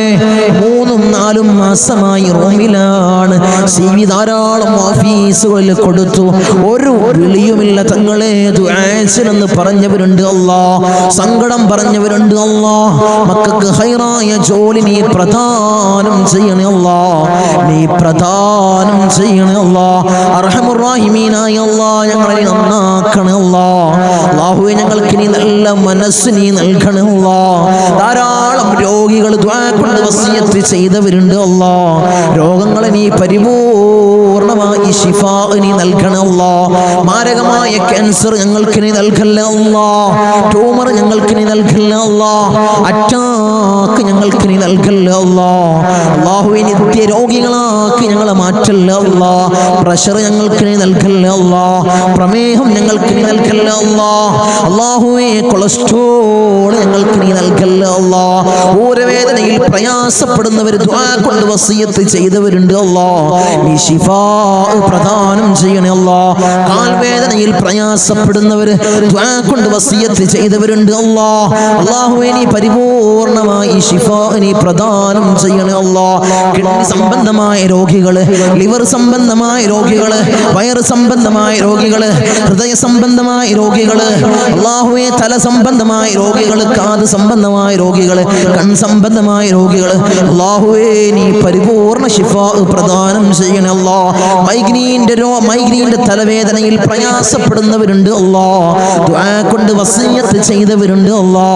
3-4 മാസമായി റൂമിലാണ്. CV ധാരാളം ഓഫീസുകളിൽ കൊടുത്തു, ഒരു വിളിയുമില്ല തങ്ങളെ. ദുആ ചെയ്യണമെന്ന് പറഞ്ഞവരുണ്ട് അല്ലാ, സങ്കടം പറഞ്ഞവരുണ്ട് അല്ലാ. മക്കൾക്ക് ഖൈറായ ജോലി നീ പ്രദാനം ചെയ്യണേ അല്ലാ, നീ പ്രദാനം ചെയ്യണേ അല്ലാ. അർഹമുർ റഹീമീനായ അല്ലാ ഞങ്ങളെ നന്നാക്കണേ അല്ലാ. അല്ലാഹുവേ ഞങ്ങൾക്ക് നീ നല്ല മനസ്സ് നീ നൽകണേ അല്ലാ. ധാരാളം രോഗികൾ ദുആ കൊണ്ട് വസിയത്ത് ചെയ്തവരുണ്ട് അല്ലാ. രോഗങ്ങളെ നീ പരിപൂർണമായി ശിഫാ നീ നൽകണേ അല്ലാ. മാരകമായ ക്യാൻസർ ഞങ്ങൾക്ക് നീ നൽകല്ല അല്ലാ, ട്യൂമർ ഞങ്ങൾക്ക് നീ നൽകല്ല അല്ലാ, അറ്റാക്ക് ഞങ്ങൾക്ക് നീ നൽകല്ല അല്ലാ. അല്ലാഹുവേ നിത്യ രോഗികളാക്കി ഞങ്ങളെ മാറ്റല്ല അല്ലാ. പ്രഷർ ഞങ്ങൾക്ക് നീ നൽകല്ല അല്ലാ, പ്രമേഹം ഞങ്ങൾക്ക് നീ നൽകല്ല അല്ലാ. അല്ലാഹുവേ കൊളസ്ട്രോൾ ഞങ്ങൾക്ക് നീ നൽകല്ല അല്ലാ. ഊരവേദനയിൽ പ്രയാസപ്പെടുന്നവർ ദുആ കൊണ്ട് വസിയത്ത് ചെയ്തവരുണ്ട് അല്ലാ, നീ ശിഫാ പ്രദാനം ചെയ്യണേ അല്ലാ. കാൽവേദനയിൽ പ്രയാസപ്പെടുന്നവർ ദുആ കൊണ്ട് വസിയത്ത് ചെയ്തവരുണ്ട് അല്ലാ. അല്ലാഹുവേ നീ പരിപൂർണമായി ശിഫാ നീ പ്രദാനം ചെയ്യണേ അല്ലാ. കിഡ്നി സംബന്ധമായ രോഗികള്, ലിവർ സംബന്ധമായ രോഗികള്, വയറ് സംബന്ധമായ രോഗികള്, ഹൃദയ സംബന്ധമായ രോഗികള്, അല്ലാഹുവേ തല സംബന്ധമായ രോഗികള്, കാത് സംബന്ധമായ രോഗികള്, കൺ സംബന്ധമായ രോഗികള്, അല്ലാഹുവേ നീ പരിപൂർണ ശിഫാ പ്രദാനം ചെയ്യണേ അല്ലാ. മൈഗ്രീന്റെ തലവേദനയിൽ പ്രയാസപ്പെടുന്നവരുണ്ട് അല്ലാ, ദുആ കൊണ്ട് വസിയത്ത് ചെയ്തവരുണ്ട് അല്ലാ,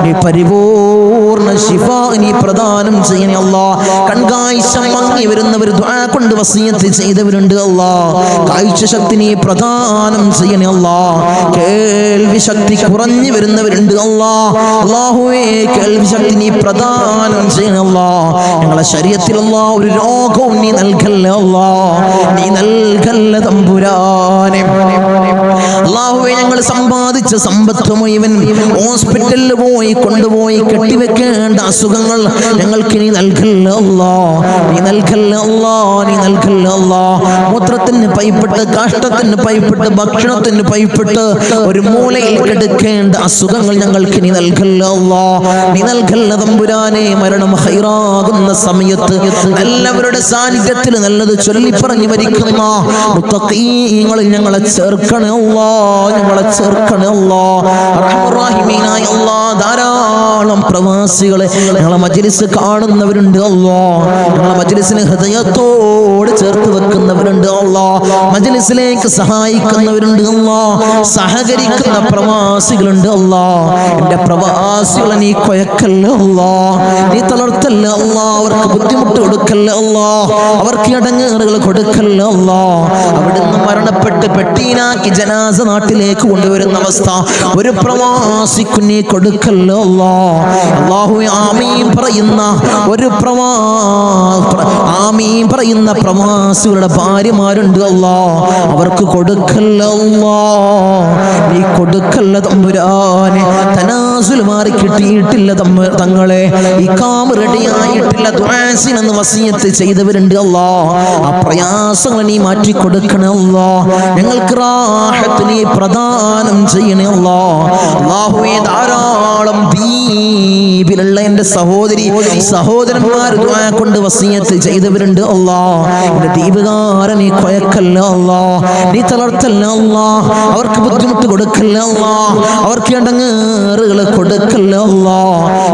നീ പരിപൂർണ ശിഫാ നീ പ്രദാനം ചെയ്യണേ അല്ലാ. കൺകാഴ്ച മങ്ങി വരുന്നവർ ദുആ കൊണ്ട് വസിയത്ത് ചെയ്തവരുണ്ട് അല്ലാ, കാഴ്ച ശക്തി നീ പ്രദാനം ചെയ്യണേ അല്ലാ. കേൾവി ശക്തി കുറഞ്ഞു വരുന്നവരുണ്ട് അല്ലാ, അല്ലാഹുവേ കേൾവി ശക്തി നീ പ്രദാനം ചെയ്യണേ അല്ലാ. ഞങ്ങളെ ശരീരത്തിൽ അല്ലാ ഒരു രോഗവും നീ നൽകല്ല അല്ലാ, നീ നൽകല്ല തമ്പുരാനെ. അല്ലാഹുവേ ഞങ്ങൾ സമ്പാദിച്ച സമ്പത്ത് മുഴുവൻ ഹോസ്പിറ്റലിൽ പോയി കൊണ്ടുപോയി കെട്ടിവെക്കേണ്ട അസുഖങ്ങൾ ഞങ്ങൾക്ക് നീ നൽകല്ല അല്ലാ, നീ നൽകല്ല അല്ലാ, നീ നൽകല്ല അല്ലാ. മൂത്രത്തിന് പൈപ്പിട്ട്, കാഷ്ടത്തിന് പൈപ്പിട്ട്, ഭക്ഷണത്തിന് പൈപ്പിട്ട് ഒരു മൂലയിൽ കിടക്കേണ്ട അസുഖങ്ങൾ ഞങ്ങൾക്ക് നീ നൽകല്ല അല്ലാ, നീ നൽകല്ല തമ്പുരാനെ. മരണം ഹൈറാകുന്ന സമയത്ത് എല്ലാവരുടെ സാന്നിധ്യത്തിൽ നല്ലത് ചൊല്ലി പറഞ്ഞു മരിക്കുന്ന മുത്തഖീങ്ങളിൽ ഞങ്ങളെ ചേർക്കണേ അല്ലാ, ഞങ്ങളെ ചേർക്കണേ അല്ലാ. അർഹമുർ റഹീമീനായ അല്ലാ ധാരാളം പ്രവാസികളെ ഞങ്ങളെ മജ്ലിസ് കാണുന്നവരുണ്ട് അല്ലാ. ഞങ്ങളെ മജ്ലിസിന് ഹൃദയത്തോടെ മജിലിസോട് ചേർത്ത് വെക്കുന്നവരുണ്ട് അല്ലാ, മജിലിസിലേക്ക് സഹായിക്കുന്നവരുണ്ട് അല്ലാ, സഹകരിക്കുന്ന പ്രവാസികളുണ്ട് അല്ലാ. എന്റെ പ്രവാസികളെ നീ കൊയക്കല്ല അല്ലാ, നീ തളർത്തല്ല അല്ലാ, അവർക്ക് ബുദ്ധിമുട്ട് കൊടുക്കല്ല അല്ലാ, അവർക്ക് ഇടങ്ങേറുകൾ കൊടുക്കല്ല അല്ലാ. അവിടുന്ന് മരണപ്പെട്ട് പെട്ടീനാക്കി ജനാസ നാട്ടിലേക്ക് കൊണ്ടുവരുന്ന അവസ്ഥ ഒരു പ്രവാസിക്ക് നീ കൊടുക്കല്ല അല്ലാ. അല്ലാഹുവേ ആമീൻ പറയുന്ന ആമീൻ പറയുന്ന പ്രവാസികളുടെ ഭാര്യമാരുണ്ട് അല്ലാ, അവർക്ക് കൊടുക്കല്ല അല്ലാ, നീ കൊടുക്കല്ല തമ്പുരാനെ. തനാസുൽ മാറി കിട്ടിയിട്ടില്ല തങ്ങളെ, ഈ കാമ് റെഡിയായിട്ടില്ല, ദുആസിനെന്ന് വസിയത്ത് ചെയ്തവരുണ്ട് അല്ലാ, ആ പ്രയാസങ്ങൾ നീ മാറ്റി കൊടുക്കണേ അല്ലാ, ഞങ്ങൾക്ക് റാഹത്ത് നീ പ്രദാനം ചെയ്യണേ അല്ലാ. അല്ലാഹുവേ ധാരാളം ദ്വീപിലുള്ള എൻ്റെ സഹോദരന്മാർ ദുആ കൊണ്ട് വസിയത്ത് ചെയ്തവരുണ്ട് അല്ലാ, എൻ്റെ ദ്വീപുകാരെ നീ കൊയക്കല്ല അല്ലാ, നീ തളർത്തല്ല അല്ലാ, അവർക്ക് ബുദ്ധിമുട്ട് കൊടുക്കല്ല അല്ലാ, അവർക്ക് ഇടങ്ങേറുകൾ കൊടുക്കല്ല അല്ലാ.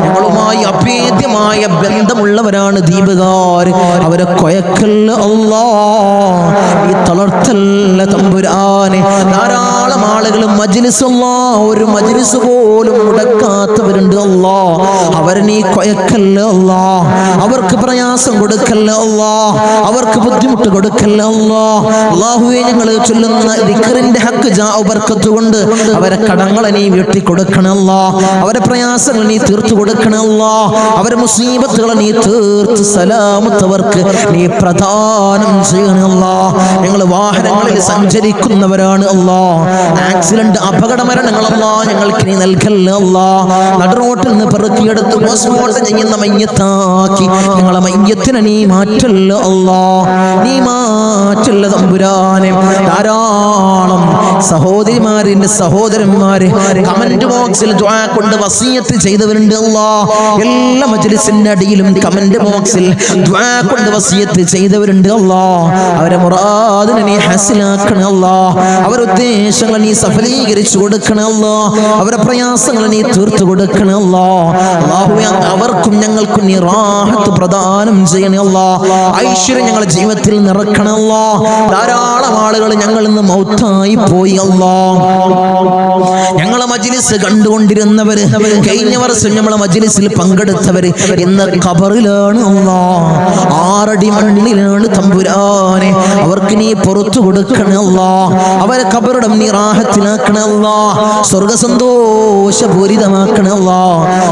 ഞങ്ങളുമായി അഭേദ്യമായ ബന്ധമുള്ളവരാണ് ദ്വീപുകാർ, അവരെ കൊയക്കല്ല അല്ലാ, നീ തളർത്തല്ല തമ്പുരാനെ. ധാരാളം ആളുകൾ മജ്ലിസ് അല്ലാ, ഒരു മജ്ലിസ് പോലും മുടക്കാത്തവരുണ്ട് അല്ലാ, അവരെ നീ കൊയക്കല്ല അല്ലാ, അവർക്ക് പ്രയാസം കൊടുക്കല്ല അല്ലാ, അവർക്ക് ബുദ്ധിമുട്ട് കൊടുക്കല്ല അല്ലാ. അല്ലാഹുവേ ഞങ്ങൾ ചൊല്ലുന്ന ദിക്റിന്റെ ഹക്ക് ജാഉ ബർക്കത്ത് കൊണ്ട് അവരെ കടങ്ങളെ നീ വീട്ടി കൊടുക്കണം അല്ലാ, അവരെ പ്രയാസങ്ങൾ നീ തീർത്തു കൊടുക്കണം അല്ലാ, അവരെ മുസീബത്തുകളെ നീ തീർത്ത് സലാമത്തവർക്ക് നീ പ്രദാനം ചെയ്യണം അല്ലാ. ഞങ്ങൾ വാഹനങ്ങളിൽ സഞ്ചരിക്കുന്നവരാണ് അല്ലാ, ആക്സിഡന്റ് അപകട മരണങ്ങളല്ലാ ഞങ്ങൾക്ക് നീ നൽകല്ല അല്ലാ. നടുറോട്ടിൽ നിന്ന് പെറുക്കിയെടുത്ത് പോസ്റ്റ്മോർട്ടം ചെയ്യുന്ന മയ്യത്താക്കി ഞങ്ങളെ മയ്യത്തിനെ നീ മാറ്റല്ല അല്ലാ, നീ മാറ്റല്ല തമ്പുരാനെ. ധാരാളം സഹോദരിമാരിന്റെ സഹോദരന്മാര് കമന്റ് ബോക്സിൽ ദുആ കൊണ്ട് വസിയത്ത് ചെയ്തവരുണ്ട് അല്ലാ, എല്ലാ മജ്ലിസിന്റെ അടിയിലും കമന്റ് ബോക്സിൽ ദുആ കൊണ്ട് വസിയത്ത് ചെയ്തവരുണ്ട് അല്ലാ. അവരെ മുറാദിനെ നീ ഹാസിലാക്കണേ അല്ലാ, അവരുടെ ഉദ്ദേശങ്ങൾ നീ സഫലീകരിച്ചു കൊടുക്കണേ അല്ലാ, അവരുടെ പ്രയാസങ്ങൾ നീ തീർത്തു കൊടുക്കണേ അല്ലാ. അല്ലാഹുവേ അവർക്കും ഞങ്ങൾക്കും നീ റാഹത്ത് പ്രദാനം ചെയ്യണേ അല്ലാ, ഐശ്വര്യം ഞങ്ങളുടെ ജീവിതത്തിൽ നിറക്കണേ അല്ലാ. ധാരാളം ആളുകൾ ഞങ്ങളിൽ നിന്ന് മൗത്തായി പോയി അല്ലാ, ഞങ്ങളെ മജ്ലിസ് കണ്ടുകൊണ്ടിരുന്നവര്, കഴിഞ്ഞ വർഷം നമ്മളെ മജ്ലിസിൽ പങ്കെടുത്തവര് ഇന്ന് ഖബറിലാണ് അല്ലാ, 6 അടി മണ്ണിലാണ് തമ്പുരാനെ. അവർക്ക് നീ പുറത്തു കൊടുക്കണേ അല്ലാ, അവരെ ഖബറിടം നീ റാഹത്തിലാക്കണേ അല്ലാ, സ്വർഗ സന്തോഷപൂരിതമാക്കണേ അല്ലാ.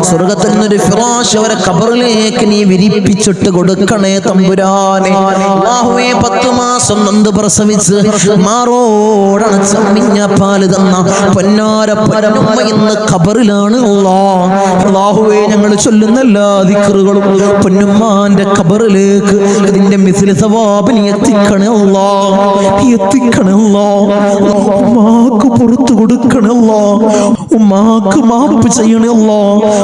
സ്വർഗത്തിൽ നിന്നൊരു ഫിറാശ് അവരെ ഖബറിലേക്ക് നീ വിരിപ്പിച്ചിട്ട് കൊടുക്കണേ തമ്പുരാനെ. അല്ലാഹുവേ 10 മാസം നൊന്ത് പ്രസവിച്ച് മാറോടണച്ച മിഞ്ഞ പാല് തന്ന പൊന്നാര പരമ്മ ഇന്ന് ഖബറിലാണ് അല്ലാ. അല്ലാഹുവേ ഞങ്ങൾ ചൊല്ലുന്ന എല്ലാ ദിക്റുകളും പൊന്നുമ്മാന്റെ ഖബറിലേക്ക് ഇതിന്റെ മിസ്ലി സവാബ് നീ എത്തിക്കണേ അല്ലാ, എത്തിക്കണേ അല്ലാ. ഉമ്മാക്ക് പുറത്തു കൊടുക്കണേ അല്ലാ, ഉമ്മാക്ക് മാപ്പ് ചെയ്യണേ അല്ലാ.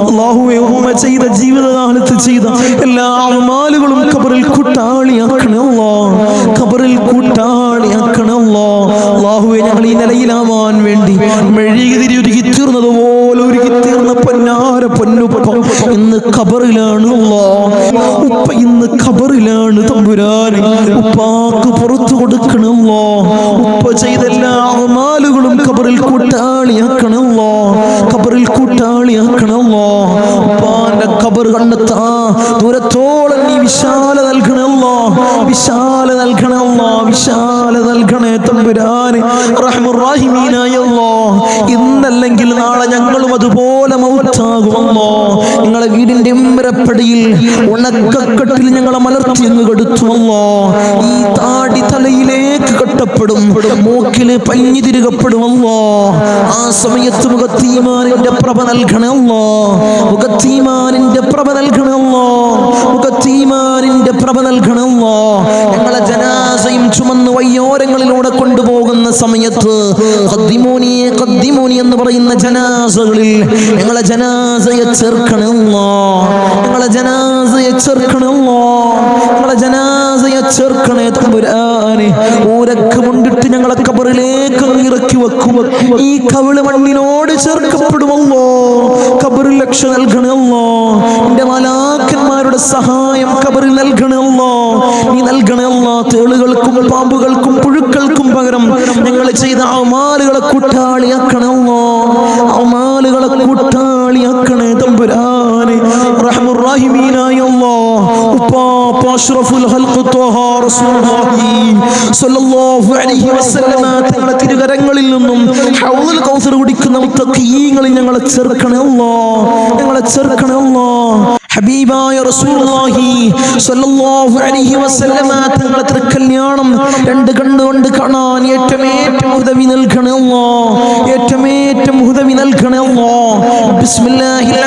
അല്ലാഹുവേ ഉമ്മ ചെയ്ത ജീവിതകാലത്ത് ചെയ്ത എല്ലാ അമാലുകളും ഖബറിൽ കൂട്ടാളിയാക്കണേ അല്ലാ, ഖബറിൽ കൂട്ടാളിയാക്കണേ അല്ലാ. അല്ലാഹുവേ ഞങ്ങൾ ഈ നിലയിലാവാൻ വേണ്ടി മെഴുകുതിരി ഒരുക്കി തീർന്നതുപോലെ ഒരുക്കി തീർന്ന പൊന്നാര പൊന്നുപ്പ ഇന്ന് ഖബറിലാണ് അല്ലാ, ഉപ്പ ഇന്ന് ഖബറിലാണ് തമ്പുരാനെ. ഉപ്പാക്ക് പുറത്തു കൊടുക്കണം അല്ലാ, ഉപ്പ ചെയ്ത എല്ലാ അമാലുകളും ഖബറിൽ കൂട്ടാളിയാക്കണം അല്ലാ, ഖബറിൽ കൂട്ടാളിയാക്കണം അല്ലാ. ഉപ്പാന്റെ ഖബർ കണ്ടെത്താ ദൂരത്തോളം നീ വിശാല നൽകണേ അല്ലാ, വിശാല നൽകണേ അല്ലാ, വിശാല നൽകണേ തമ്പുരാനെ. റഹ്മുർ റഹീമീനായ അല്ലാ, ഇന്നല്ലെങ്കിൽ നാളെ ഞങ്ങളും അതുപോലെ മൗത്താകുമല്ലോ. നിങ്ങളെ വീടിന്റെ ഇമ്പരപ്പടിയിൽ ഉണക്കക്കെട്ടിൽ ഞങ്ങളെ മലർത്തി അങ്ങ് കെടുത്തുമല്ലോ. ഈ താടി തലയിലേക്ക് കെട്ടപ്പെടും, മൂക്കില് പഞ്ഞി തിരുകപ്പെടുമല്ലോ. ആ സമയത്ത് മുഖത്തീമാനിന്റെ പ്രഭ നൽകണമല്ലോ, മുഖത്തീമാനിന്റെ പ്രഭ നൽകണമല്ലോ, മുഖത്തീമാനിന്റെ പ്രഭ നൽകണമല്ലോ. ഞങ്ങളെ ജനാസയും ചുമന്ന് വയ്യോരങ്ങളിലൂടെ കൊണ്ടുപോകുന്ന സമയത്ത് ഖദ്ദിമൂനി എന്ന് പറയുന്ന ജനാസകളിൽ ഞങ്ങളെ ജനാസയെ ചേർക്കണമല്ലോ, ഞങ്ങളെ ജനാസയെ ചേർക്കണമല്ലോ, ഞങ്ങളെ ജനാസയെ ചേർക്കണേ തമ്പുരാനെ. ഊരക്ക് മുണ്ടിട്ട് ഞങ്ങളെ ഖബറിലേക്ക് ഇറക്കി വെക്കും, ഈ കവിള് മണ്ണിനോട് ചേർക്കപ്പെടുമല്ലോ. ഖബറിൽ രക്ഷ നൽകണമല്ലോ. എന്റെ മലാക്കന്മാരുടെ സഹായം ഖബറിൽ നൽകണേ അല്ലാഹ്, നീ നൽകണേ അല്ലാഹ്. തേളുകൾക്കും പാമ്പുകൾക്കും പുഴുക്കൾക്കും പകരം ഞങ്ങൾ ചെയ്ത അമാലുകളെ കൂട്ടാളിയാക്കണേ അല്ലാഹ്, അമാലുകളെ കൂട്ടാളിയാക്കണേ തമ്പുരാനെ. റഹ്മുർ റഹീമീനായ അല്ലാഹ്, ഉപ്പാപ്പ അഷ്റഫുൽ ഖൽഖ് ത്വഹ റസൂലുള്ളാഹി സ്വല്ലല്ലാഹു അലൈഹി വസല്ലമ തങ്ങളുടെ തിരുകരങ്ങളിൽ നിന്നും ഹൗദുൽ കൗസർ കുടിക്കുന്ന മുത്തഖീങ്ങളിൽ ഞങ്ങളെ ചേർക്കണേ അല്ലാഹ്, ഞങ്ങളെ ചേർക്കണേ അല്ലാഹ്. ഹബീബായ റസൂലുള്ളാഹി സ്വല്ലല്ലാഹു അലൈഹി വസല്ലമ തങ്ങളുടെ തിരുക്കല്യാണം രണ്ട് കണ്ണുകൊണ്ട് കാണാൻ ഏറ്റവും ഉദവി നൽകണേ അല്ലാഹ്, ഏറ്റവും ഉദവി നൽകണേ അല്ലാഹ്. ബിസ്മില്ലാഹിർ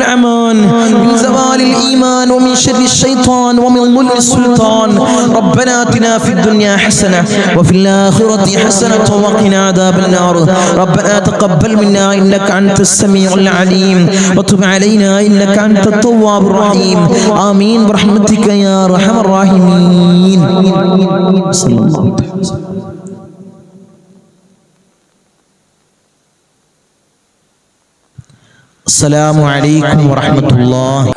റഹ്മാനിർ റഹീം. മിൻ സവാലിൽ ഈമാൻ വമിൻ ശർരിൽ ശൈത്താൻ വമിൻ ദുൽമിൽ സുൽത്താൻ. റബ്ബനാ ആതിനാ ഫിദ് ദുനിയാ ഹസന വഫിൽ ആഖിറതി ഹസനത വഖിനാ അദാബൻ നാർ. റബ്ബനാ തഖബ്ബൽ മിന്നാ ഇന്നക അൻതസ് സമീഉൽ അലീം വതുബ് അലൈനാ ഇന്നക അൻതത് തവ്വാബുർ റഹീം. ആമീൻ ബിറഹ്മതിക യാ അർഹമർ റഹീമീൻ. സല്ലല്ലാഹു അലൈഹി വസല്ലം. അസ്സലാമു അലൈക്കും വറഹ്മത്തുള്ളാഹി.